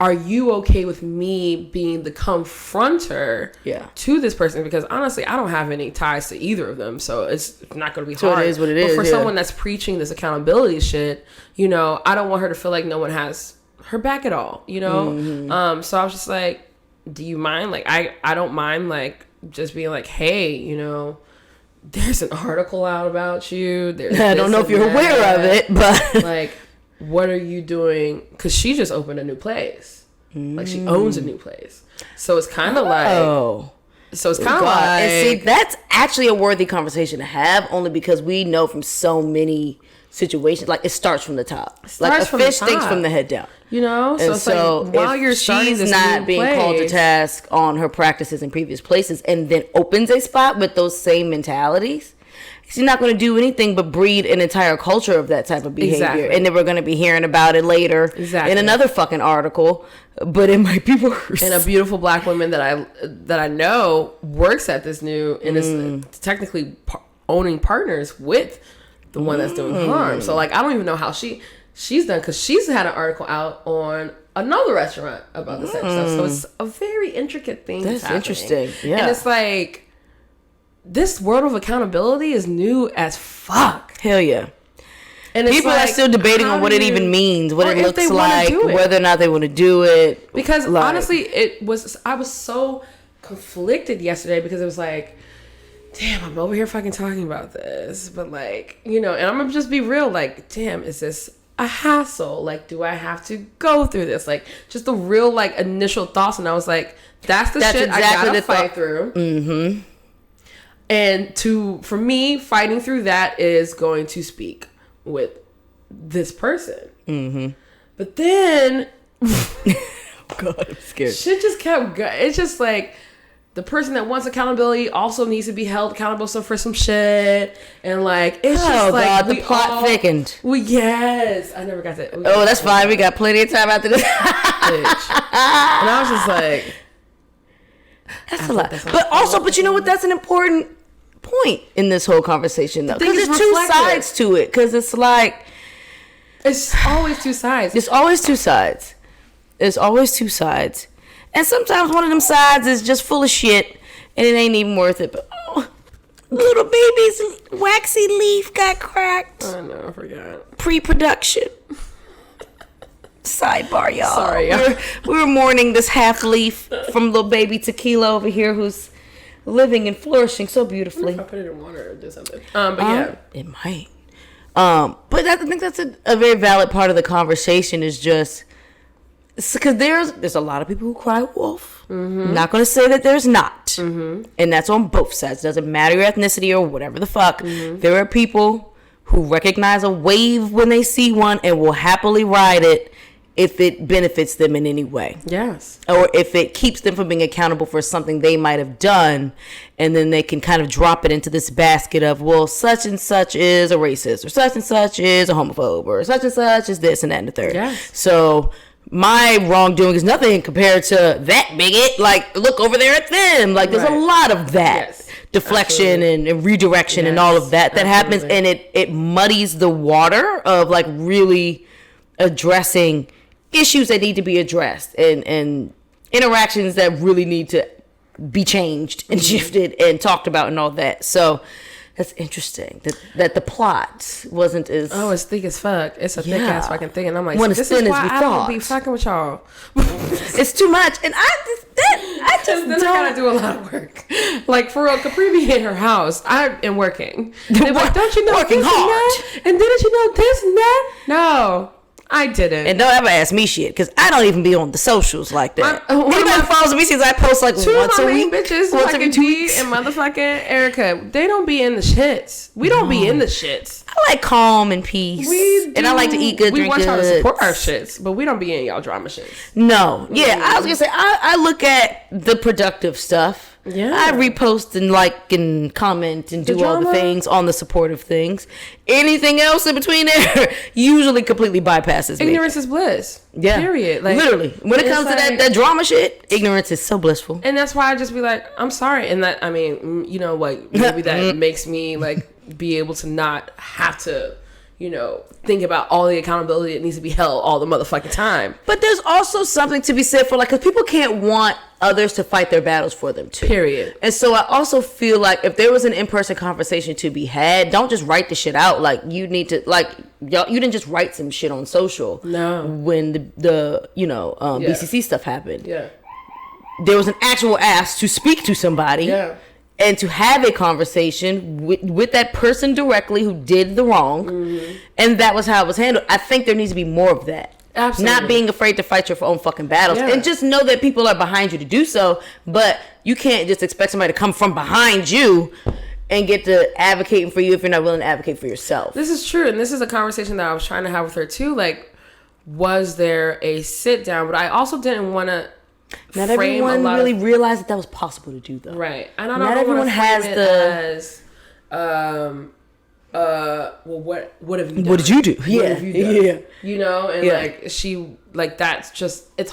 are you okay with me being the confronter to this person? Because honestly, I don't have any ties to either of them. So it's not going to be hard. So it is what it is. But for someone that's preaching this accountability shit, I don't want her to feel like no one has her back at all, Mm-hmm. So I was just like, do you mind? Like, I don't mind, like, just being like, hey, there's an article out about you. I don't know if you're aware of it, but like, what are you doing? Because she just opened a new place. Like, she owns a new place. So it's kind of like, so it's kind of like, and see, that's actually a worthy conversation to have, only because we know from so many situations, like, it starts from the top. Like, a fish stinks from the head down. So it's like, while you're starting this not being called to task on her practices in previous places, and then opens a spot with those same mentalities, she's not going to do anything but breed an entire culture of that type of behavior. Exactly. And then we're going to be hearing about it later in another fucking article, but it might be worse. And a beautiful black woman that I know works at this new, and is technically owning partners with the one that's doing harm. So like, I don't even know how she's done, because she's had an article out on another restaurant about this type of stuff. So it's a very intricate thing. That's interesting. Yeah. And it's like, this world of accountability is new as fuck. Hell yeah. And people are still debating on what it even means, what it looks like, whether or not they want to do it. Because honestly, I was so conflicted yesterday, because it was like, damn, I'm over here fucking talking about this, but like, and I'm gonna just be real, like, damn, is this a hassle? Like, do I have to go through this? Like, just the real, like, initial thoughts. And I was like, that's shit exactly I gotta fight through. Mm-hmm. And for me, fighting through that is going to speak with this person. Mm-hmm. But then, God, I'm scared. Shit just kept going. It's just like, the person that wants accountability also needs to be held accountable for some shit. And like, it's just like, God, the plot thickened. Yes. I never got that. That's fine. We got plenty of time after this. Bitch. And I was just like, that's a lot. But you know what? That's an important point in this whole conversation, though. Because there's two sides to it. Because it's like, it's always two sides. There's always two sides. There's always two sides. And sometimes one of them sides is just full of shit, and it ain't even worth it. But little baby's waxy leaf got cracked. I know, I forgot. Pre-production. Sidebar, y'all. Sorry, y'all. We were mourning this half leaf from little baby Tequila over here, who's living and flourishing so beautifully. If I put it in water or do something. But yeah, it might. But I think that's a very valid part of the conversation, is just. Because there's a lot of people who cry wolf. Mm-hmm. I'm not going to say that there's not. Mm-hmm. And that's on both sides. Doesn't matter your ethnicity or whatever the fuck. Mm-hmm. There are people who recognize a wave when they see one and will happily ride it if it benefits them in any way. Yes. Or if it keeps them from being accountable for something they might have done, and then they can kind of drop it into this basket of, well, such and such is a racist, or such and such is a homophobe, or such and such is this and that and the third. Yes. So my wrongdoing is nothing compared to that bigot. Like, look over there at them. Like, there's a lot of that. Yes. Deflection and redirection and all of that happens, and it muddies the water of like really addressing issues that need to be addressed and interactions that really need to be changed and shifted and talked about and all that. So that's interesting that the plot wasn't as it's thick as fuck. It's a thick ass fucking thing, and I'm like, When this it's is thin as why we I thought. don't be fucking with y'all. it's too much, and I just Then I gotta do a lot of work. Like, for real, Kapri be in her house. I am working. They're like, don't you know Working this hard. and that? And didn't you know this and that? No, I didn't. And don't ever ask me shit, because I don't even be on the socials like that. One of Anybody my- follows me sees I post like Two once of a my main week. bitches, once fucking every 2 Dee weeks. and motherfucking Erica, they don't be in the shits. We don't be in the shits. I like calm and peace. And I like to eat good, We drink want y'all to good. support our shits, but we don't be in y'all drama shits. No. Yeah, I was going to say, I look at the productive stuff. Yeah. I repost and like and comment and do all the drama? things on the supportive things. Anything else in between there usually completely bypasses me. Ignorance is bliss. Yeah. Period. Like, literally. When it it's comes to like- that drama shit, ignorance is so blissful. And that's why I just be like, I'm sorry. And that, I mean, you know what, maybe that makes me like be able to not have to, you know, think about all the accountability that needs to be held all the motherfucking time. But there's also something to be said for, like, because people can't want others to fight their battles for them too. Period. And so I also feel like if there was an in-person conversation to be had, don't just write the shit out. Like, you need to, like, y'all, you didn't just write some shit on social. No. When the BCC stuff happened. Yeah. There was an actual ask to speak to somebody. Yeah. And to have a conversation with that person directly who did the wrong. Mm-hmm. And that was how it was handled. I think there needs to be more of that. Absolutely. Not being afraid to fight your own fucking battles. Yeah. And just know that people are behind you to do so. But you can't just expect somebody to come from behind you and get to advocating for you if you're not willing to advocate for yourself. This is true. And this is a conversation that I was trying to have with her too. Like, was there a sit down? But I also didn't want to Not frame everyone a lot really of, realized that was possible to do, though. right. And I Not don't everyone want to has frame the- it as, well, what have you done? What did you do? What Yeah. have you done? Yeah. You know, and Yeah. like she, like that's just it's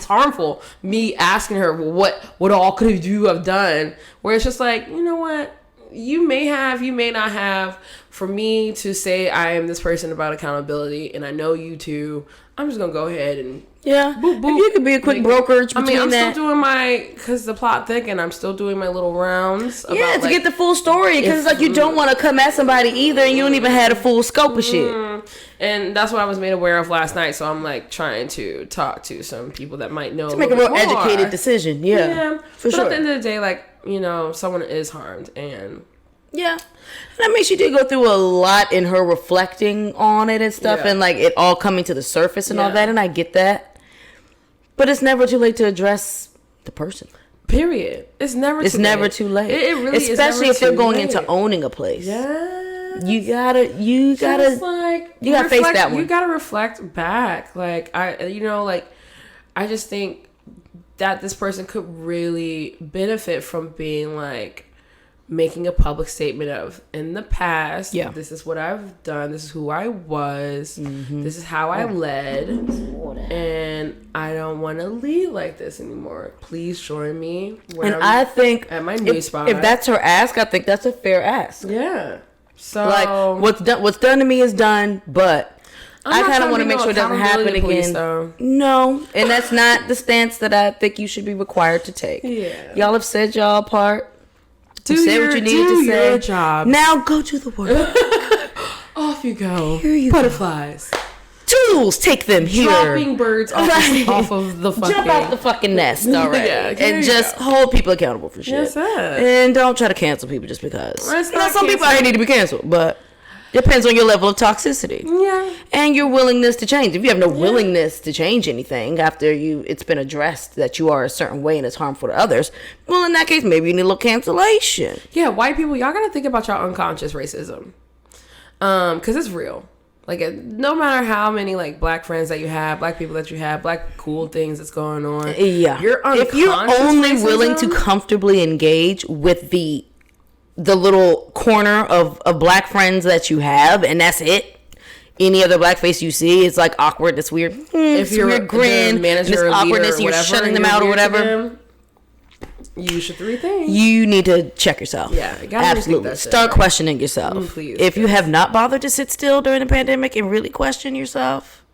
harmful. Me asking her, well, what all could you have done? Where it's just like, you know what, you may have, you may not have. For me to say I am this person about accountability, and I know you too, I'm just gonna go ahead and Yeah. boop, boop. If you could be a quick Like, brokerage I between mean, I'm that. still doing my, because the plot thick, and I'm still doing my little rounds. About, Yeah, to like, get the full story. Because it's like you don't want to come at somebody either, and you don't even have a full scope of shit. and that's what I was made aware of last night. So I'm like trying to talk to some people that might know To make a real educated decision. Yeah. For but sure. at the end of the day, like, you know, someone is harmed, and Yeah. And I mean, she did go through a lot in her reflecting on it and stuff, Yeah. and like it all coming to the surface and all Yeah. that, and I get that. But it's never too late to address the person. period. It's never It's too never late. too late. It really is Especially never if they're too going late. into owning a place. Yeah. You gotta Just like, you gotta face reflect- that one. You gotta reflect back. Like, I just think that this person could really benefit from being like making a public statement of, in the past, Yeah. this is what I've done, this is who I was, this is how I led, and I don't want to lead like this anymore. Please join me when And I think at my new if, spot. if that's her ask, I think that's a fair ask. yeah. So Like what's done to me is done, but I'm I not kind trying of to want to be make no sure it doesn't happen accountability police, again. though. No, and that's not the stance that I think you should be required to take. Yeah. Y'all have said y'all part. Do Say your, what you need do to say. your job. Now go do the work. Off you go. Here you Butterflies. Tools, take them here. Dropping birds off, Right. off of the fucking... Jump out the fucking nest already. Yeah, here And you just go. hold people accountable for shit. Yes, sir. And don't try to cancel people just because. Well, it's You know, not some people out here need to be canceled, but depends on your level of toxicity. Yeah. And your willingness to change. If you have no willingness to change anything after it's been addressed that you are a certain way and it's harmful to others, well, in that case, maybe you need a little cancellation. Yeah, white people, y'all gotta think about your unconscious racism. Because it's real. Like, no matter how many, like, black friends that you have, black people that you have, black cool things that's going on. Yeah. If you're only willing to comfortably engage with the little corner of black friends that you have, and that's it. Any other black face you see, it's like awkward. It's weird. If you're weird grin, manager, this awkwardness, and you're shutting them out or whatever. Them, use your 3 things. You need to check yourself. Yeah, you gotta absolutely. Start questioning yourself. Please. If you have not bothered to sit still during the pandemic and really question yourself,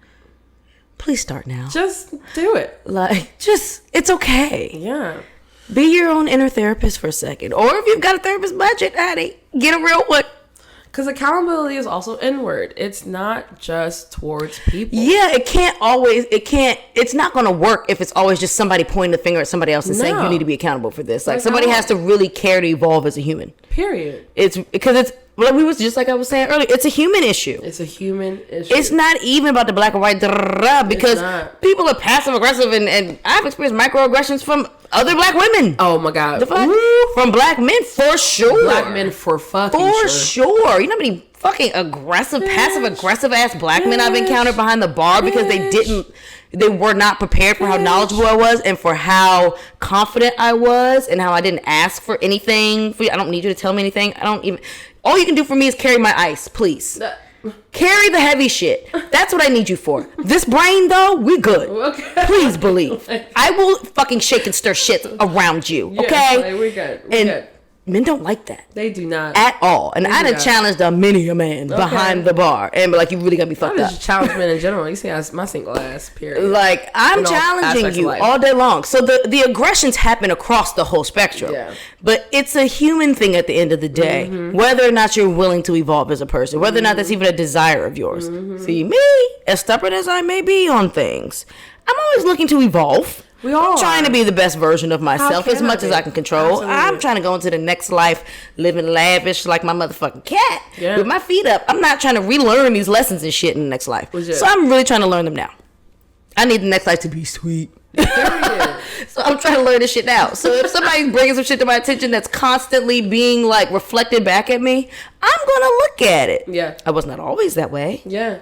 please start now. Just do it. It's okay. Yeah. Be your own inner therapist for a second. Or if you've got a therapist budget, honey, get a real one. Because accountability is also inward. It's not just towards people. Yeah, it's not going to work if it's always just somebody pointing the finger at somebody else and saying you need to be accountable for this. Like somebody has to really care to evolve as a human. Period. It's because it's, like we was just like I was saying earlier, it's a human issue. It's a human issue. It's not even about the black or white, because people are passive aggressive, and I've experienced microaggressions from other black women. Oh my God. From black men for sure. Black men for fucking sure. You know how many fucking aggressive, passive aggressive ass black men I've encountered behind the bar because they were not prepared for how knowledgeable I was and for how confident I was and how I didn't ask for anything. I don't need you to tell me anything. All you can do for me is carry my ice, please. Carry the heavy shit. That's what I need you for. This brain, though, we good. Okay. Please believe. I will fucking shake and stir shit around you, okay? Yeah, we're good. And men don't like that. They do not. At all. And I done challenged many a man behind the bar. And be like, you really gotta be fucked up. I just challenge men in general. You see my single ass, period. Like, I'm challenging you all day long. So the aggressions happen across the whole spectrum. Yeah. But it's a human thing at the end of the day. Mm-hmm. Whether or not you're willing to evolve as a person. Whether or not that's even a desire of yours. Mm-hmm. See, me, as stubborn as I may be on things, I'm always looking to evolve. I'm trying to be the best version of myself as much as I can control. Absolutely. I'm trying to go into the next life living lavish like my motherfucking cat with my feet up. I'm not trying to relearn these lessons and shit in the next life. So I'm really trying to learn them now. I need the next life to be sweet. So I'm trying to learn this shit now. So if somebody brings some shit to my attention that's constantly being like reflected back at me, I'm gonna look at it. Yeah. I was not always that way. Yeah.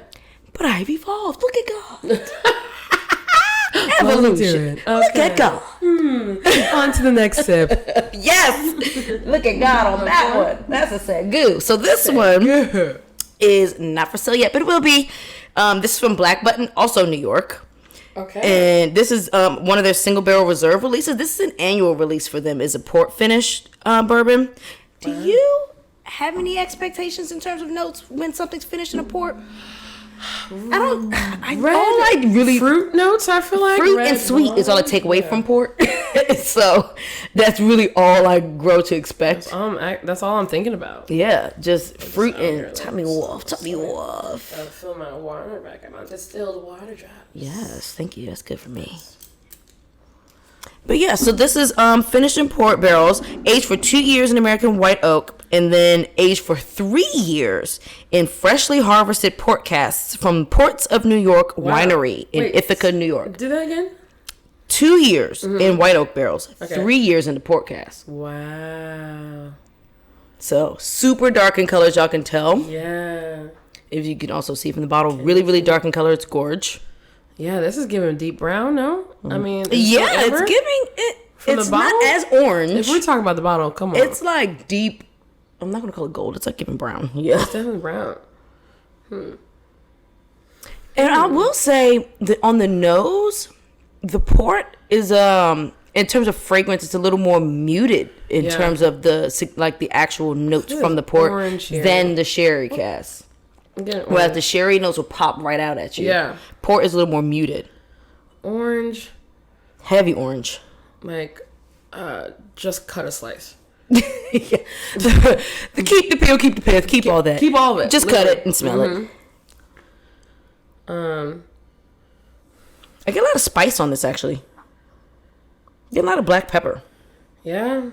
But I've evolved. Look at God. Evolution. Okay. Look at God. On to the next sip. Yes. Look at God on that one. That's a sad goo. So this one is not for sale yet, but it will be. This is from Black Button, also New York. Okay. And this is one of their single barrel reserve releases. This is an annual release for them. Is a port finished bourbon. Do you have any expectations in terms of notes when something's finished in a port? Fruit notes, I feel like fruit and sweet is all I take away from port. So that's really all I grow to expect. That's all I'm thinking about. Yeah, just fruit and top me off. I'll fill my water back. I'm on distilled water drops. Yes, thank you. That's good for me. But yeah, so this is finished in port barrels, aged for 2 years in American white oak, and then aged for 3 years in freshly harvested port casks from Ports of New York Winery in Ithaca, New York. Do that again? 2 years in white oak barrels, 3 years in the port casks. Wow. So super dark in color, as y'all can tell. Yeah. If you can also see from the bottle, really, really dark in color. It's gorge. Yeah, this is giving deep brown, no? I mean, it's giving it. It's not as orange. If we're talking about the bottle, come on. It's like deep. I'm not gonna call it gold. It's like giving brown. Yeah, it's definitely brown. And I will say that on the nose, the port is in terms of fragrance, it's a little more muted in terms of the actual notes from the port than the sherry cask. Whereas the sherry notes will pop right out at you. Yeah. Port is a little more muted. Orange. Heavy orange. Like, just cut a slice. Keep the peel, keep the pith, keep all that. Keep all of it. Just cut it and smell it. I get a lot of spice on this, actually. I get a lot of black pepper. Yeah.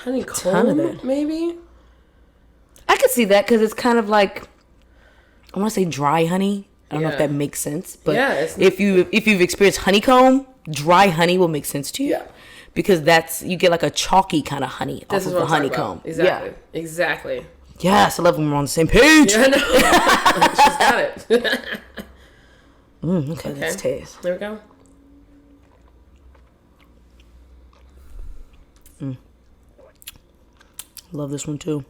Honeycomb, maybe? I could see that because it's kind of like, I want to say dry honey. I don't know if that makes sense, but if you've experienced honeycomb, dry honey will make sense to you. Yeah. Because you get like a chalky kind of honey off of the honeycomb. Exactly. Yeah. Exactly. Yes, I love when we're on the same page. Yeah, I know. She's got it. Okay, let's taste. There we go. Love this one too.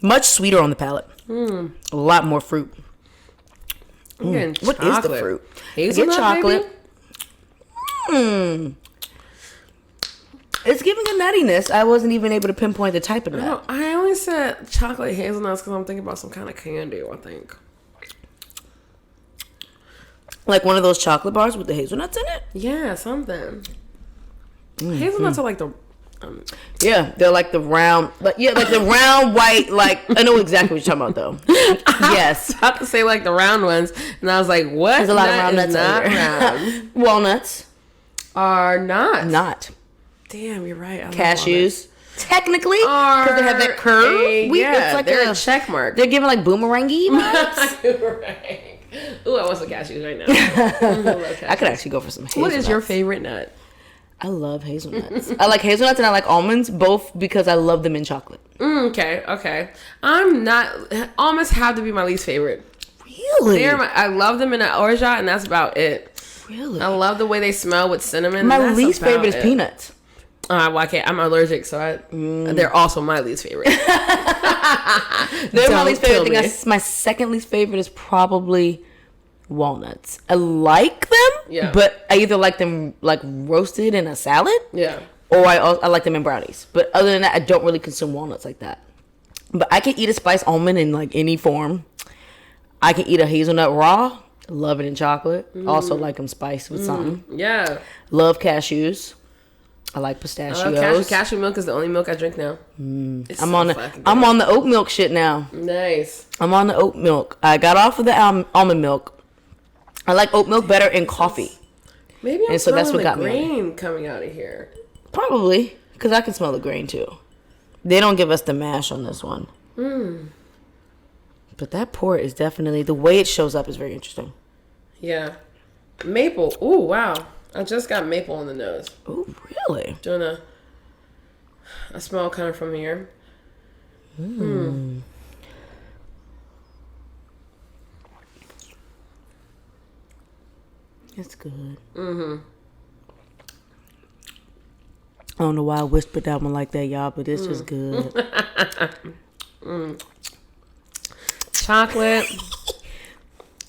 Much sweeter on the palate. A lot more fruit. What is the fruit? Hazelnut, chocolate. It's giving a nuttiness. I wasn't even able to pinpoint the type of nut. No, I only said chocolate hazelnuts because I'm thinking about some kind of candy, I think. Like one of those chocolate bars with the hazelnuts in it? Yeah, something. Hazelnuts are like the... yeah, they're like the round... like the round white, like... I know exactly what you're talking about, though. Yes. I was about to say like the round ones, and I was like, what? There's a lot of round nuts not round. Walnuts. Are not. Not. Damn, you're right. Cashews. Technically, because they have that curve. It's like they're a check mark. They're giving like boomerangy vibes. Right. Ooh, I want some cashews right now. Cashews. I could actually go for some hazelnuts. What is your favorite nut? I love hazelnuts. I like hazelnuts and I like almonds, both because I love them in chocolate. Okay. I'm not... almonds have to be my least favorite. Really? I love them in an orgeat, and that's about it. Really? I love the way they smell with cinnamon. My least favorite is peanuts. Well, I can't. I'm allergic, so they're also my least favorite. They're my least favorite thing. My second least favorite is probably walnuts. I like them, but I either like them like roasted in a salad, or I like them in brownies. But other than that, I don't really consume walnuts like that. But I can eat a spiced almond in like any form. I can eat a hazelnut raw. Love it in chocolate. Also like them spiced with something. Yeah. Love cashews. I like pistachios. Cashew milk is the only milk I drink now. I'm on the oat milk shit now. Nice. I'm on the oat milk. I got off of the almond milk. I like oat milk better in coffee. Maybe I'm smelling the grain coming out of here. Probably, because I can smell the grain too. They don't give us the mash on this one. But that port is definitely, the way it shows up is very interesting. Yeah. Maple. Ooh, wow. I just got maple on the nose. Ooh, really? Doing a smell kind of from here. It's good. I don't know why I whispered that one like that, y'all, but it's just good. Chocolate.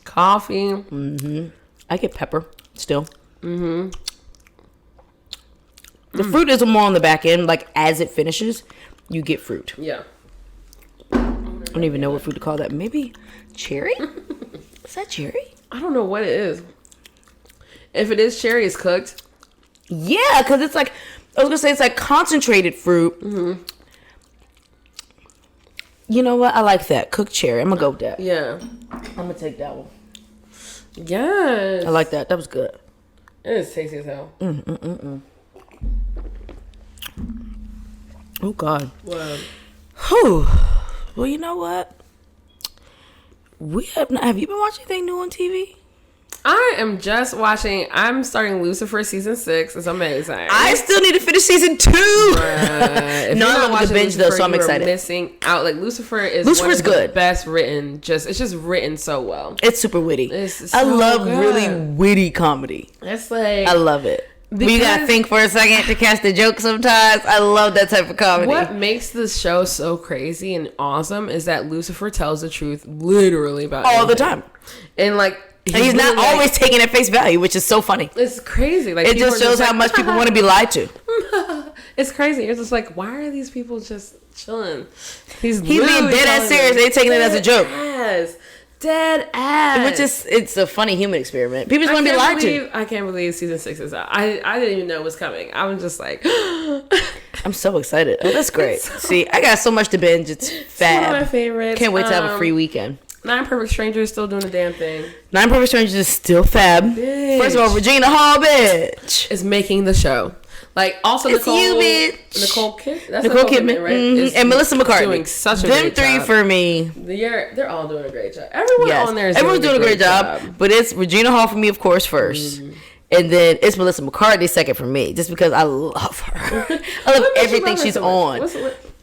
Coffee. I get pepper still. The fruit is more on the back end. Like as it finishes, you get fruit. Yeah. I don't even know what fruit to call that. Maybe cherry? Is that cherry? I don't know what it is. If it is cherry, it's cooked. Yeah, because it's like, I was going to say it's like concentrated fruit. You know what? I like that. Cooked cherry. I'm going to go with that. Yeah. I'm going to take that one. Yes. I like that. That was good. It is tasty as hell. Oh, God. Wow. Whew. Well, you know what? Have you been watching anything new on TV? I am just watching. I'm starting Lucifer season 6. It's amazing. I still need to finish season 2. If no, I'm watching binge though, so I'm excited. Missing out. Like Lucifer's one of the good. Best written. It's just written so well. It's super witty. It's I so love good. really witty comedy. It's like I love it. You gotta think for a second to catch the joke sometimes. I love that type of comedy. What makes this show so crazy and awesome is that Lucifer tells the truth literally about all anything. the time. And like he's not always taking at face value, which is so funny. It's crazy. Like it just shows how much people want to be lied to. It's crazy. It's just like, why are these people just chilling? He's being dead ass serious. They're taking it as a joke. Dead ass. Which is, it's a funny human experiment. People just want to be lied to. I can't believe season 6 is out. I didn't even know it was coming. I was just like, I'm so excited. Oh, that's great. See, I got so much to binge. It's fab. It's one of my favorites. Can't wait to have a free weekend. 9 Perfect Strangers still doing the damn thing. 9 Perfect Strangers is still fab. Bitch. First of all, Regina Hall, bitch, is making the show. Like also it's Nicole, you, bitch. Nicole Kidman. That's Nicole Kidman, right? And Melissa McCarthy doing such a them great three job. For me. They're all doing a great job. Everyone on there is everyone's doing a great job. But it's Regina Hall for me, of course, first. And then it's Melissa McCarthy second for me, just because I love her. I love everything she's on.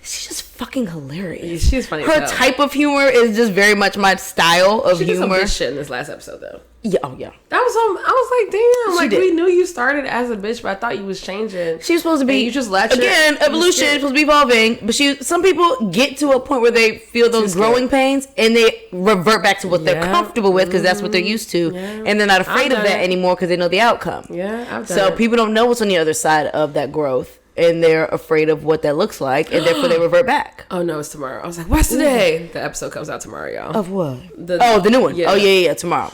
she's just fucking hilarious. She's funny. Her type of humor is just very much my style of humor. She did some good shit in this last episode, though. Yeah, oh yeah. That was I was like, damn. Like, we knew you started as a bitch, but I thought you was changing. She was supposed to be. You just let evolution is supposed to be evolving. But some people get to a point where they feel those growing pains and they revert back to what they're comfortable with because that's what they're used to, and they're not afraid of that anymore because they know the outcome. Yeah, so people don't know what's on the other side of that growth. And they're afraid of what that looks like, and therefore they revert back. Oh no, it's tomorrow. I was like, what's today? The episode comes out tomorrow, y'all. Of what? The new one. Yeah. Oh yeah, tomorrow.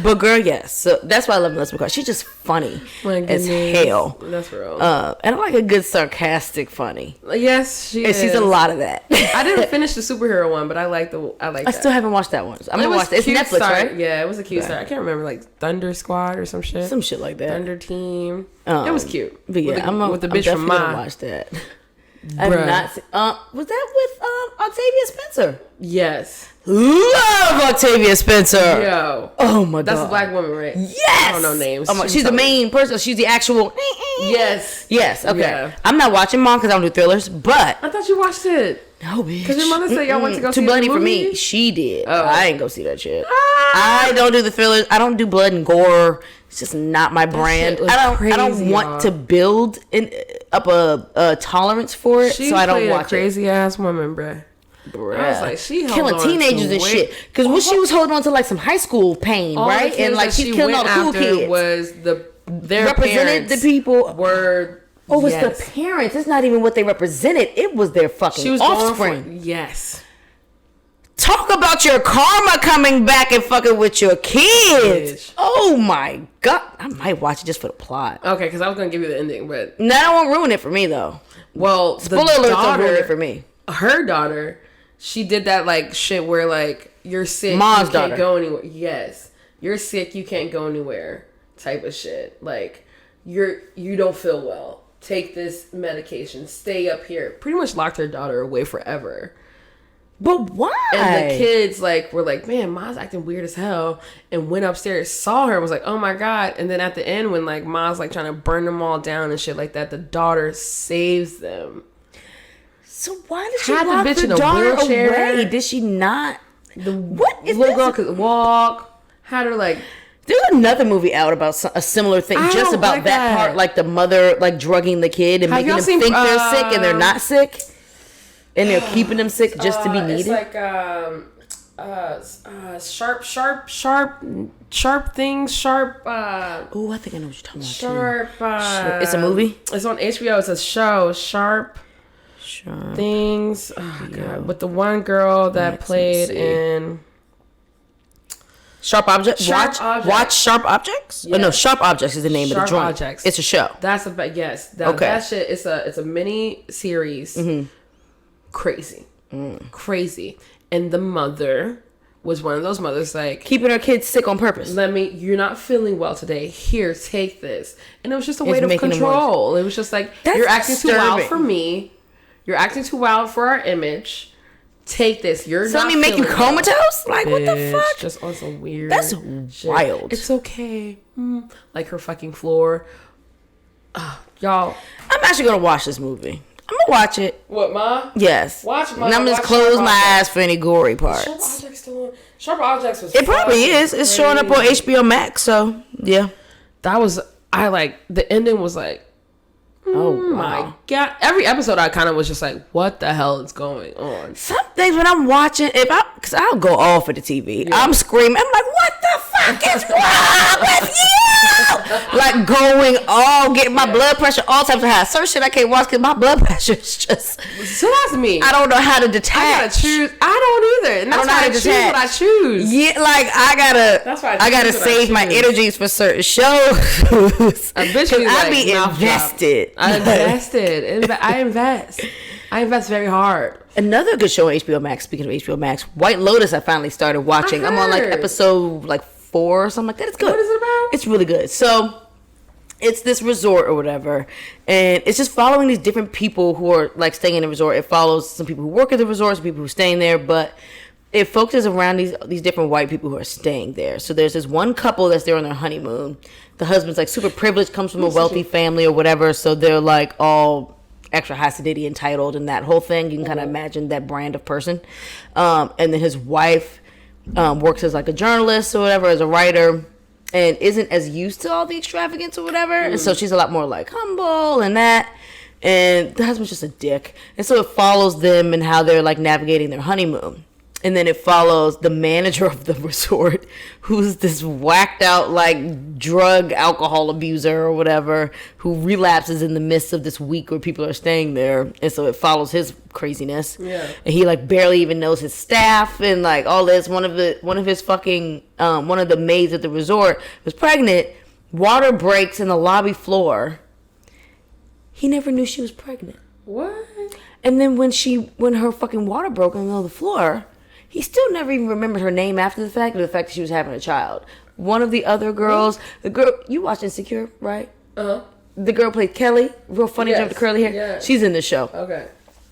But girl, yes. So that's why I love Melissa McCarthy. She's just funny as hell. That's real. And I like a good sarcastic funny. Yes, she is. She's a lot of that. I didn't finish the superhero one, but I like that. I still haven't watched that one. I'm gonna watch it. It's Netflix, right? Yeah, it was a cute start. I can't remember, like Thunder Squad or some shit. Some shit like that. Thunder Team. It was cute. But yeah, with the bitch from Ma. Watch that. I've not seen, was that with Octavia Spencer? Yes. Love Octavia Spencer. Yo. Oh my god. That's a black woman, right? Yes. I don't know names. She's the main person. She's the actual. Yes. Yes. Okay. Yeah. I'm not watching Mom because I don't do thrillers, but I thought you watched it. No, bitch. Because your mother said y'all went to go see Too bloody the for movie? me. She did. Oh. I ain't go see that shit. I don't do the thrillers. I don't do blood and gore. It's just not my brand. I don't want to build up a tolerance for it, so I don't watch it. Crazy ass woman, bruh. I was like, she killing teenagers and shit. Because when she was holding on to like some high school pain, right? And like she's killing all the cool kids. Was their represented the people were. Oh, it's the parents. It's not even what they represented. It was their fucking offspring. Yes. Talk about your karma coming back and fucking with your kids. Bitch. Oh my god. I might watch it just for the plot. Okay, because I was going to give you the ending, but... No, that won't ruin it for me, though. Well, spoiler alert don't ruin it for me. Her daughter, she did that, like, shit where, like, you're sick, Ma's you daughter. Can't go anywhere. Yes. You're sick, you can't go anywhere type of shit. Like, you don't feel well. Take this medication. Stay up here. Pretty much locked her daughter away forever. But why? And the kids were like, man, Ma's acting weird as hell, and went upstairs, saw her, and was like, oh my god. And then at the end, when like Ma's like trying to burn them all down and shit like that, the daughter saves them. So why did she lock the daughter away? Did she not? What is little girl could walk? Had her like. There's another movie out about a similar thing, just about like that part, like the mother like drugging the kid and making them think they're sick and they're not sick. And they're keeping them sick just to be needed. It's like sharp things. Oh, I think I know what you're talking about. It's a movie. It's on HBO. It's a show. Sharp things. Oh god, with the one girl that played in Sharp Objects. Watch Sharp Objects. Yes. Oh no, Sharp Objects is the name of the joint. Objects. It's a show. That's that shit. It's a mini series. Mm-hmm. Crazy. And the mother was one of those mothers like keeping her kids sick on purpose. You're not feeling well today. Here, take this. And it was just a way of control. It was just like, you're acting too wild for me. You're acting too wild for our image. Take this. You're not feeling make you comatose? Like, what the fuck? Just on some weird That's shit. Wild. It's okay. Like her fucking floor. Y'all. I'm actually going to watch this movie. I'm gonna watch it. What, Ma? Yes. Watch Ma. And I'm just close my eyes for any gory parts. Sharp Objects was. It probably is. It's showing up on HBO Max, so yeah. That was. I like the ending was like. Oh my god! Every episode, I kind of was just like, "What the hell is going on?" Some things when I'm watching, because I'll go off at the TV, I'm screaming. I'm like, "What the fuck is wrong with you?" Like going all, getting my blood pressure all types of high. Certain shit I can't watch because my blood pressure is just. So that's me. I don't know how to detach. I gotta choose. I don't either. And that's I don't know how to detach. What I choose. Yeah, like I gotta. That's why I gotta save my energies for certain shows. I be invested. I invested. I invest very hard. Another good show on HBO Max. Speaking of HBO Max, White Lotus. I finally started watching. I'm on like episode 4 or something like that. It's good. What is it about? It's really good. So it's this resort or whatever, and it's just following these different people who are like staying in the resort. It follows some people who work at the resort, some people who are staying there, but it focuses around these different white people who are staying there. So there's this one couple that's there on their honeymoon. The husband's like super privileged, comes from a wealthy family or whatever. So they're like all extra high acidity, entitled, and that whole thing. You can kind of imagine that brand of person. And then his wife works as like a journalist or whatever, as a writer, and isn't as used to all the extravagance or whatever. And so she's a lot more like humble and that. And the husband's just a dick. And so it follows them and how they're like navigating their honeymoon. And then it follows the manager of the resort, who's this whacked out like drug alcohol abuser or whatever, who relapses in the midst of this week where people are staying there. And so it follows his craziness. Yeah. And he like barely even knows his staff and like all this. One of the maids at the resort was pregnant. Water breaks in the lobby floor. He never knew she was pregnant. What? And then when her fucking water broke in the middle of the floor, he still never even remembered her name after the fact, or the fact that she was having a child. One of the other girls, the girl, you watched Insecure, right? Uh-huh. The girl played Kelly, real funny, yes. With the curly hair. Yeah. She's in the show. Okay.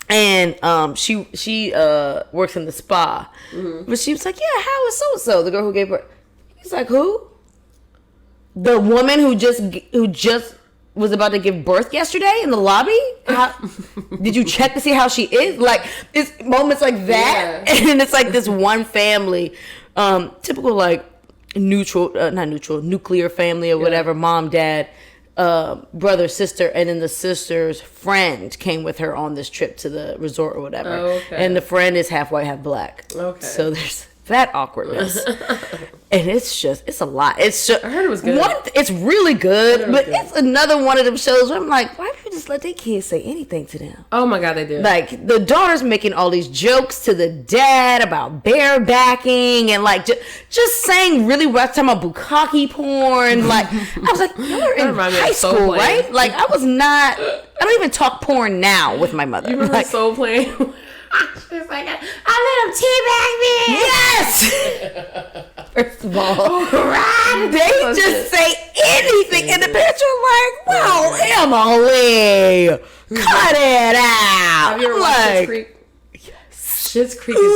And she works in the spa. Mm-hmm. But she was like, yeah, how is so-and-so? The girl who gave birth. He's like, who? The woman who just was about to give birth yesterday in the lobby? Did you check to see how she is? Like, it's moments like that. Yeah. And it's like this one family, typical like nuclear family or whatever, mom, dad, brother, sister, and then the sister's friend came with her on this trip to the resort or whatever. Oh, okay. And the friend is half white, half black. Okay. So there's that awkwardness. And it's a lot. It's just, I heard it was good. It's really good, but it's another one of them shows where I'm like, why do you just let their kids say anything to them? Oh my God, they do. Like, the daughter's making all these jokes to the dad about barebacking and like just saying really rough, talking about bukkake porn. Like, I was like, you were in high school, right? Like, I don't even talk porn now with my mother. You remember like, Soul Palate? She's like, I let him teabag me. Yes. First of all, they just say anything, and the bitch are like, "Well, Emily, cut it out." Have you ever watched Schitt's Creek? Schitt's Creek is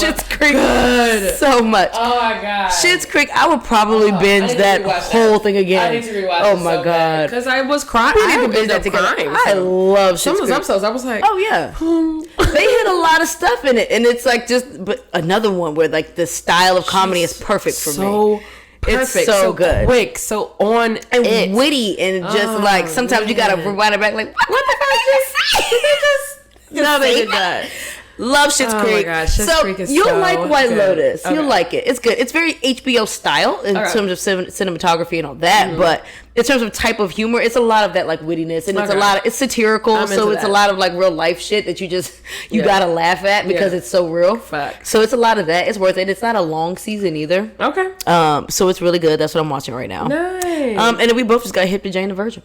Schitt's Creek good. So much. Oh my God. Schitt's Creek, I would probably binge that whole thing again. I need to rewatch it. Oh my God. Because I was crying. We need to binge that together. I love Schitt's Creek. Some of those episodes, I was like, oh yeah. They hit a lot of stuff in it, and it's like but another one where like the style of comedy is perfect for me. Perfect. It's so good, quick, so on, and witty, and just like sometimes you gotta rewind it back. Like, what the fuck did they just? No, they did not. Love Schitt's Creek. Oh my gosh, Schitt's Creek is you'll like White Lotus. Okay. You'll like it. It's good. It's very HBO style in terms of cinematography and all that. But in terms of type of humor, it's a lot of that like wittiness, and it's satirical. So it's a lot of like real life shit that you gotta laugh at because it's so real. Fact. So it's a lot of that. It's worth it. It's not a long season either. Okay. So it's really good. That's what I'm watching right now. Nice. And then we both just got hit to Jane the Virgin.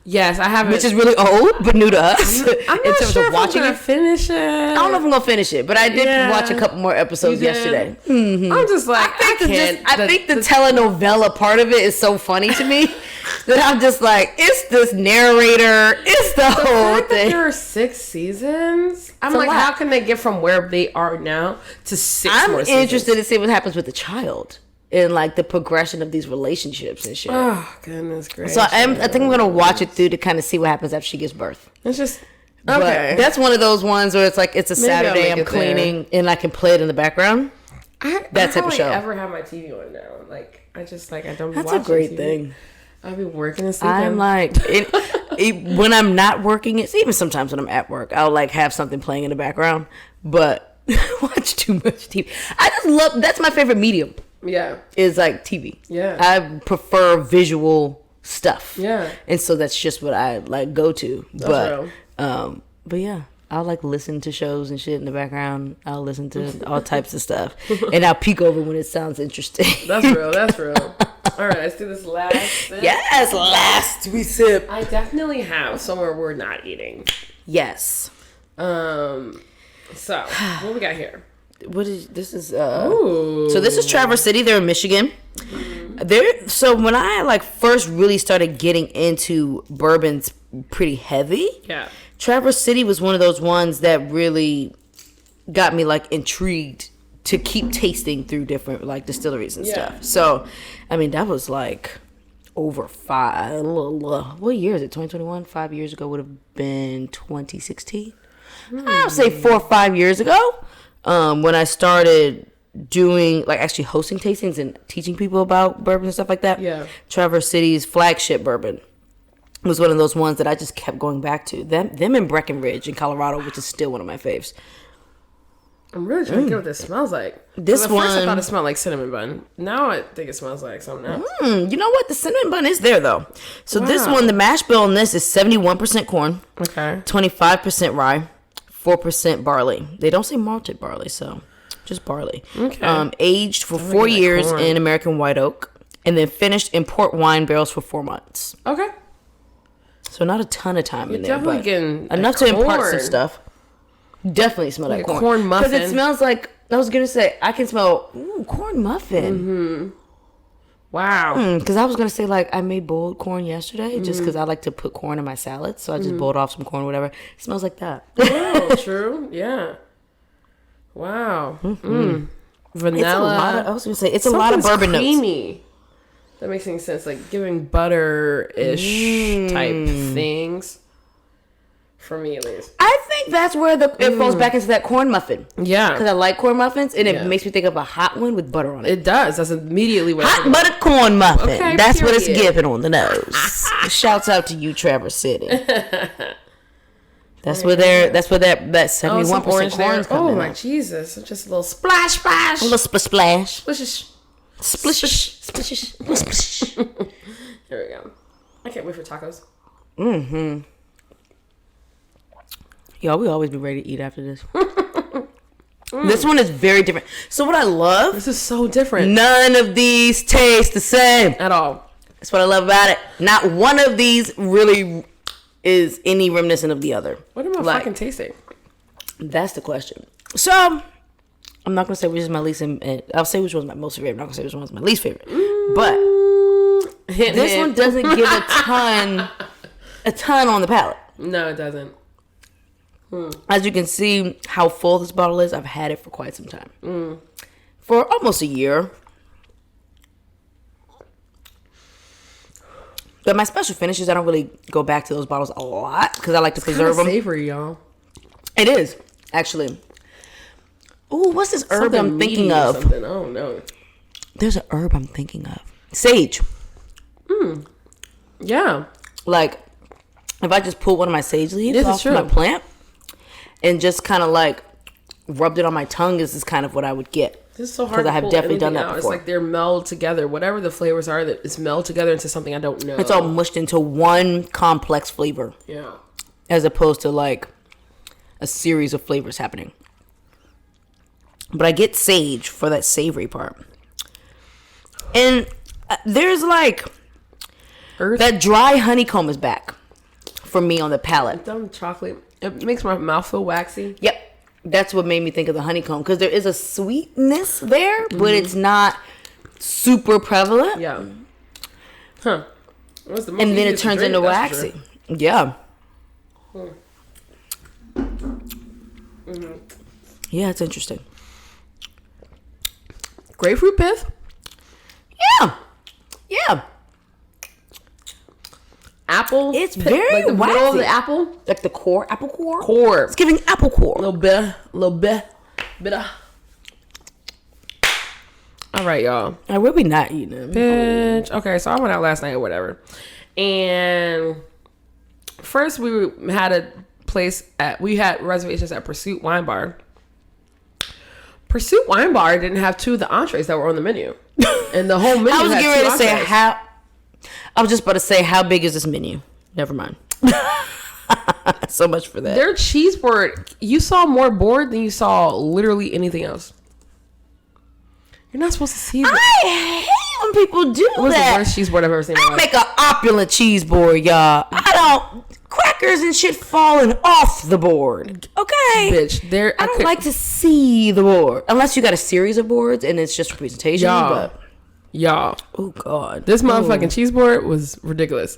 Yes, I haven't. Which is really old, but new to us. I'm not sure if I'm gonna finish it. I don't know if I'm gonna finish it, but I did watch a couple more episodes yesterday. Mm-hmm. I'm just like, I think the telenovela part of it is so funny to me that I'm just like, it's this narrator, it's the whole fact thing. That there are 6 seasons. I'm like, how can they get from where they are now to 6 more seasons? I'm interested to see what happens with the child. And like the progression of these relationships and shit. Oh goodness gracious! So I think I'm gonna watch it through to kind of see what happens after she gives birth. It's just okay. That's one of those ones where it's like it's a Saturday, I'm cleaning and I can play it in the background. That type of show. I ever have my TV on now? Like I don't. That's a great thing. I'll be working and sleeping. I'm like when I'm not working, it's even sometimes when I'm at work, I'll like have something playing in the background, but watch too much TV. I just love. That's my favorite medium. Yeah. Is like TV. Yeah. I prefer visual stuff. Yeah. And so that's just what I like go to. But yeah, I'll like listen to shows and shit in the background. I'll listen to all types of stuff. And I'll peek over when it sounds interesting. That's real. All right, let's do this last sip. Yes, last we sip. I definitely have somewhere we're not eating. Yes. So what we got here? This is so this is Traverse City. They're in Michigan. So when I like first really started getting into bourbons pretty heavy, Traverse City was one of those ones that really got me like intrigued to keep tasting through different like distilleries and stuff. So I mean that was like over 5. What year is it? 2021? 5 years ago would have been 2016. I would say 4 or 5 years ago, when I started doing, like, actually hosting tastings and teaching people about bourbon and stuff like that. Yeah. Traverse City's flagship bourbon was one of those ones that I just kept going back to. Them in Breckenridge in Colorado, which is still one of my faves. I'm really trying to get what this smells like. This at one, first I thought it smelled like cinnamon bun. Now I think it smells like something else. You know what? The cinnamon bun is there though. So Wow. this one, the mash bill on this is 71% corn, Okay. 25% rye, 4% barley. They don't say malted barley, so just barley. Okay. Aged for I 4 like years corn. in American white oak, and then finished in port wine barrels for 4 months. Okay. So not a ton of time in there, definitely but getting enough that to impart some corn. stuff. Definitely smell Like like a corn. corn muffin. Because it smells like, I was going to say, I can smell corn muffin. Mm-hmm. Wow. Because I was going to say, like, I made boiled corn yesterday just because I like to put corn in my salad. So I just boiled off some corn, whatever. It smells like that. Oh, true. Yeah. Wow. Vanilla. It's a lot of, I was going to say, it's a lot of bourbon notes. creamy. That makes any sense. Like giving butter-ish type things. For me, at least. I think that's where it falls back into that corn muffin. Yeah. Because I like corn muffins, and it Yeah. makes me think of a hot one with butter on it. It does. That's immediately what I Hot think about. butter corn muffin. Okay, That's what it's period. giving on the nose. Shouts out to you, Traverse City. That's where that Oh, some 71% orange there. corn's coming Oh, my out. Jesus. Just a little splash. A little splash. Splishish. Splish. Splish. Splish. Here we go. I can't wait for tacos. Y'all, we always be ready to eat after this. This one is very different. So what I love, This is so different. none of these taste the same. At all. That's what I love about it. Not one of these really is any reminiscent of the other. What am I Like, fucking tasting? That's the question. So, I'm not going to say which is my least, I'll say which one's my most favorite. I'm not going to say which one's my least favorite. But this one doesn't give a ton on the palate. No, it doesn't. As you can see how full this bottle is, I've had it for quite some time. For almost a year. But my special finishes, I don't really go back to those bottles a lot because I like to preserve them. Savory, y'all. It is, actually. Ooh, what's this herb I'm thinking of? Something. Oh, no. There's an herb I'm thinking of. Sage. Yeah. Like, if I just pull one of my sage leaves This is off true. my plant and just kind of like rubbed it on my tongue, this is kind of what I would get. This is so hard. Because I have pull definitely done anything that out. before. It's like they're meld together. Whatever the flavors are, that it's meld together into something I don't know. It's all mushed into one complex flavor Yeah. as opposed to like a series of flavors happening. But I get sage for that savory part. And there's like Earth. that dry honeycomb is back for me on the palate. Dumb chocolate. It makes my mouth feel waxy. Yep. That's what made me think of the honeycomb because there is a sweetness there, but it's not super prevalent. Yeah. Huh. What's the most And then it easiest to turns drink, into that's for waxy. Yeah. Yeah, it's interesting. Grapefruit pith? Yeah. Yeah. Apple? It's pith, very like the middle of waxy. the apple? Like the core, apple core? Core. It's giving apple core. A little bit. All right, y'all. I will be not eating them. Bitch. Okay, so I went out last night or whatever. And first we had reservations at Pursuit Wine Bar. Pursuit Wine Bar didn't have two of the entrees that were on the menu. And the whole menu I was had getting ready two to say entrees. I was just about to say, how big is this menu? Never mind. So much for that. Their cheese board, you saw more board than you saw literally anything else. You're not supposed to see that. I hate when people do It was that. the worst cheese board I've ever seen in my I life. make an opulent cheese board, y'all. I don't crackers and shit falling off the board. Okay, Bitch, I don't like to see the board unless you got a series of boards and it's just a presentation. Y'all. Oh god, This motherfucking cheese board was ridiculous.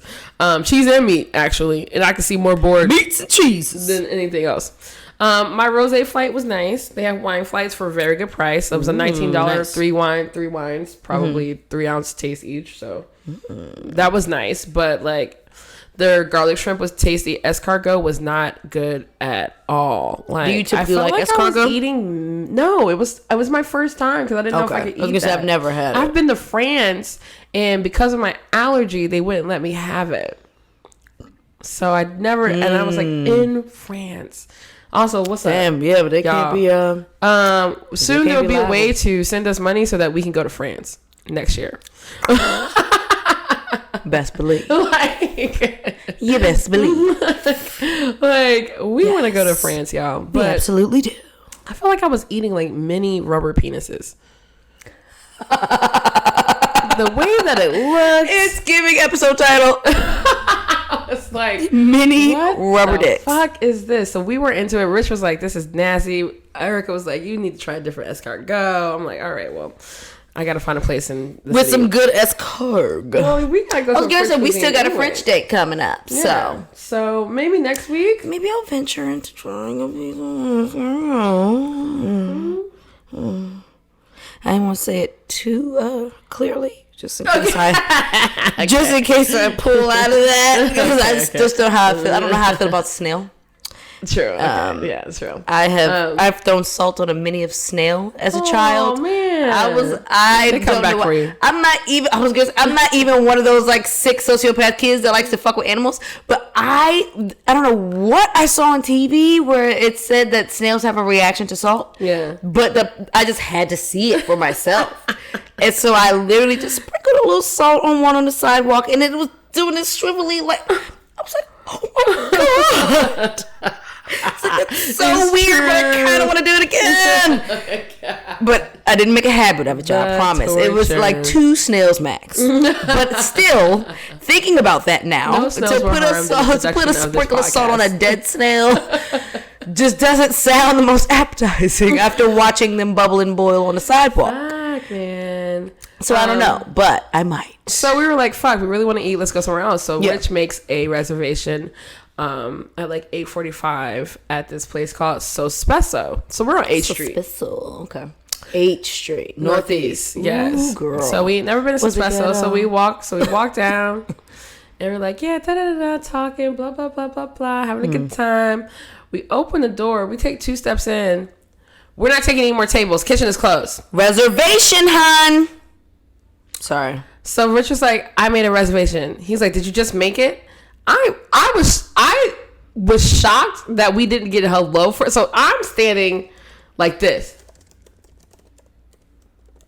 Cheese and meat, actually. And I could see more board meats and cheeses. than anything else. My rosé flight was nice. They have wine flights for a very good price. It was a $19 nice. three wines, probably 3 ounce taste each. So that was nice. But like their garlic shrimp was tasty. Escargot was not good at all. Like, Do you typically I felt like I was escargot? eating. No, it was my first time because I didn't know if I could eat. I was gonna say I've never had it. I've been to France, and because of my allergy, they wouldn't let me have it. So I never, and I was like in France. Also, what's up? Damn, yeah, but they can't be. Soon there will be a liable. way to send us money so that we can go to France next year. Best believe. Like, You best believe. like we want to go to France, y'all. We But absolutely do. I feel like I was eating like mini rubber penises. The way that it looks, It's giving episode title. it's like Mini what rubber the dicks. fuck is this? So we were into it. Rich was like, "This is nasty." Erica was like, "You need to try a different escargot." I'm like, "All right, well, I got to find a place in the With city." some good escargot. Well, we gotta go. I was to gonna say French we cuisine still got a anyway. French date coming up, Yeah. So maybe next week. maybe I'll venture into trying a piece of I didn't want to say it too clearly, just in case just in case I pull out of that because I just don't know how I feel. I don't know how I feel about snail. True. Okay. Yeah, it's true. I've thrown salt on a mini of snail as a child. Oh man, I They come don't back know for what- you. I'm not even one of those like sick sociopath kids that likes to fuck with animals. But I don't know what I saw on TV where it said that snails have a reaction to salt. Yeah. But I just had to see it for myself, and so I literally just sprinkled a little salt on one on the sidewalk, and it was doing this shrivelly like I was like, oh my god. It's like, that's so It's weird, but I true. kind of want to do it again. But I didn't make a habit of it, y'all. I The promise. It was torture. like 2 snails max. But still, thinking about that now, No to snails were put harmed in the to put production a of this sprinkle of salt on a podcast. dead snail just doesn't sound the most appetizing after watching them bubble and boil on the sidewalk. Fuck, man. So I don't know, but I might. So we were like, fuck, we really want to eat. Let's go somewhere else. So Yeah. Rich makes a reservation at like 8:45 at this place called Sospeso. So we're on 8th Street. Special. Okay. 8th Street. Northeast. Yes. Ooh, girl. So we ain't never been to Was it Sospeso. So ghetto? we walk down and we're like, yeah, da-da-da-da, talking, blah, blah, blah, blah, blah, having a good time. We open the door. We take 2 steps in. We're not taking any more tables. Kitchen is closed. Reservation, hun. Sorry. So Rich was like, I made a reservation. He's like, did you just make it? I was shocked that we didn't get a hello for. So I'm standing like this.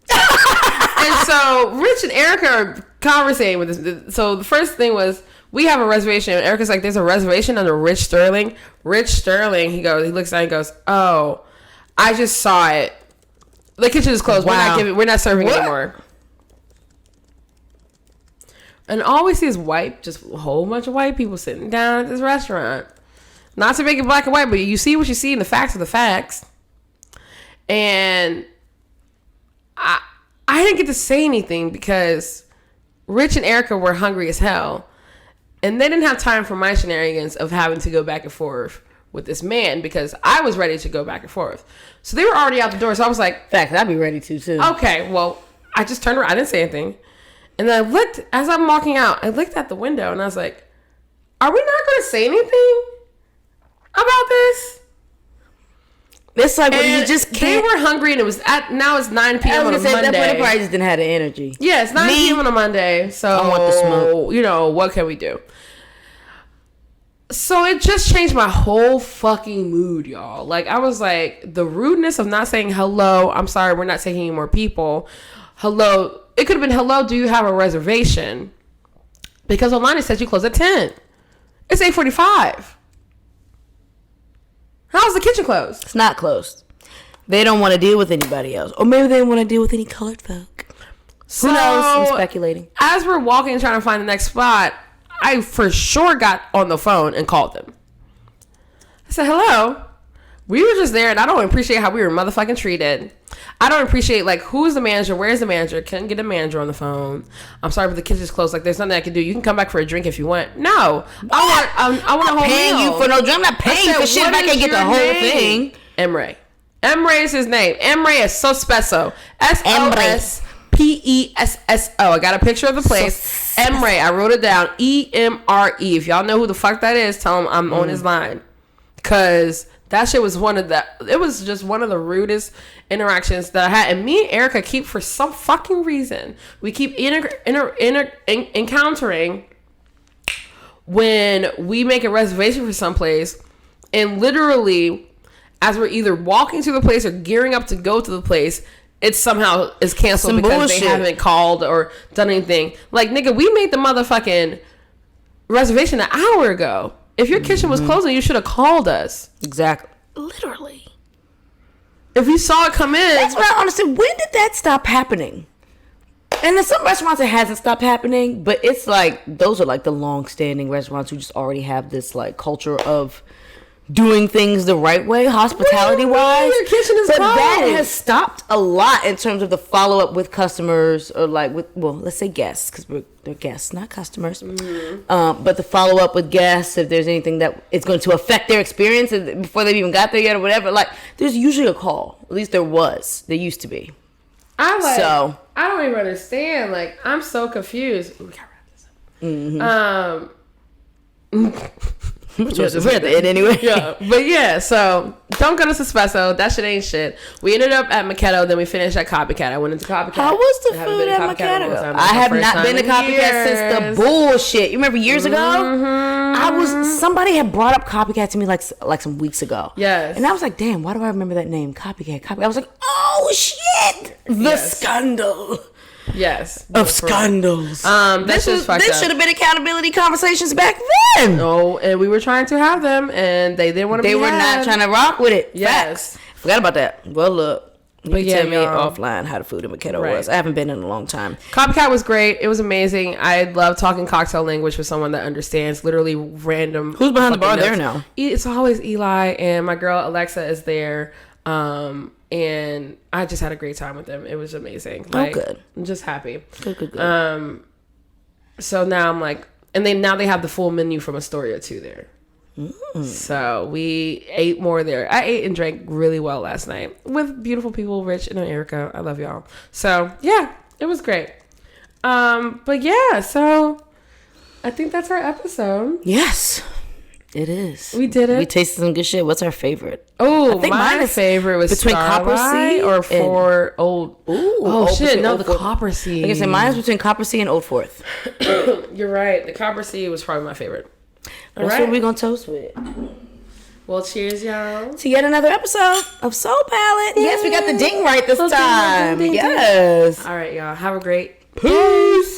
And so Rich and Erica are conversating with this. So the first thing was, we have a reservation. And Erica's like, there's a reservation under Rich Sterling. Rich Sterling, he looks down and goes, oh, I just saw it. The kitchen is closed. Wow. We're not serving What? anymore. And all we see is just a whole bunch of white people sitting down at this restaurant. Not to make it black and white, but you see what you see, and the facts are the facts. And I didn't get to say anything because Rich and Erica were hungry as hell. And they didn't have time for my shenanigans of having to go back and forth with this man because I was ready to go back and forth. So they were already out the door. So I was like, Fact, I'd be ready to too. okay, well, I just turned around. I didn't say anything. And then I looked, as I'm walking out, I looked at the window and I was like, are we not going to say anything about this? It's like when you And just they can't. were hungry and now it's 9 p.m. on a At that point, I Monday. probably just didn't have the energy. Yeah, it's 9 p.m. on a Monday. So, I want the smoke. you know, what can we do? So it just changed my whole fucking mood, y'all. Like, I was like, the rudeness of not saying hello. I'm sorry, we're not taking any more people. Hello. It could have been, hello, do you have a reservation? Because online it says you close at 10. It's 8:45. How's the kitchen closed? It's not closed. They don't want to deal with anybody else. Or maybe they don't want to deal with any colored folk. So, Who knows? I'm speculating. As we're walking and trying to find the next spot, I for sure got on the phone and called them. I said, hello. We were just there, and I don't appreciate how we were motherfucking treated. I don't appreciate, like, who's the manager? Where's the manager? Couldn't get a manager on the phone. I'm sorry, but the kitchen's closed. Like, there's nothing I can do. You can come back for a drink if you want. No. I want a whole paying meal. you for no drink. I'm not paying you for shit if I can't get the whole thing. Emre. Emre is his name. Emre is so spesso. SOSPESSO. I got a picture of the place. Emre. I wrote it down. EMRE. If y'all know who the fuck that is, tell him I'm on his line. Because that shit was it was just one of the rudest interactions that I had. And me and Erica keep, for some fucking reason, we keep encountering when we make a reservation for someplace, and literally, as we're either walking to the place or gearing up to go to the place, it somehow is canceled because they haven't called or done anything. Like, nigga, we made the motherfucking reservation an hour ago. If your kitchen was closing, you should have called us. Exactly. Literally. If you saw it come in. That's what I don't understand. When did that stop happening? And in some restaurants, it hasn't stopped happening. But it's like, those are like the long-standing restaurants who just already have this like culture of doing things the right way, hospitality-wise. Your kitchen is but closed. that has stopped a lot in terms of the follow-up with customers, or like with, well, let's say guests, because they're guests, not customers. But the follow-up with guests, if there's anything that it's going to affect their experience before they've even got there yet or whatever, like, there's usually a call. At least there used to be. I don't even understand. Like, I'm so confused. We gotta wrap this up. We're at the end anyway. Yeah, but yeah, so don't go to Suspeso. That shit ain't shit. We ended up at Machetto, then we finished at Copycat. I went into Copycat. How was the food at Machetto? I have not been to Copycat since the bullshit. You remember years ago? Somebody had brought up Copycat to me like some weeks ago. Yes. And I was like, damn, why do I remember that name? Copycat. I was like, oh shit, the scandal. Yes. Of scandals. This should have been accountability conversations back then. No, and we were trying to have them, and they didn't want to be They were not trying to rock with it. Yes. Facts. Forgot about that. Well, look. You can tell me y'all. offline how the food in Machetto was. I haven't been in a long time. Copycat was great. It was amazing. I love talking cocktail language with someone that understands literally random. Who's behind the bar notes. there now? It's always Eli, and my girl Alexa is there. And I just had a great time with them. It was amazing. Like, good. I'm just happy. Good. So now I'm like, and now they have the full menu from Astoria too there. So we ate more there. I ate and drank really well last night with beautiful people, Rich and Erica. I love y'all. So yeah, it was great. But yeah, so I think that's our episode. Yes. It is. We did it. We tasted some good shit. What's our favorite? Oh, my favorite was between Starlight Coppersea or for Old. Oh shit! No, the Coppersea. Like I said, mine is between Coppersea and Old Fourth. You're right. The Coppersea was probably my favorite. That's what we're gonna toast with. Well, cheers, y'all, to yet another episode of Soul Palate. Yes, we got the ding right this time. Ding. Yes. All right, y'all. Have a great Peace.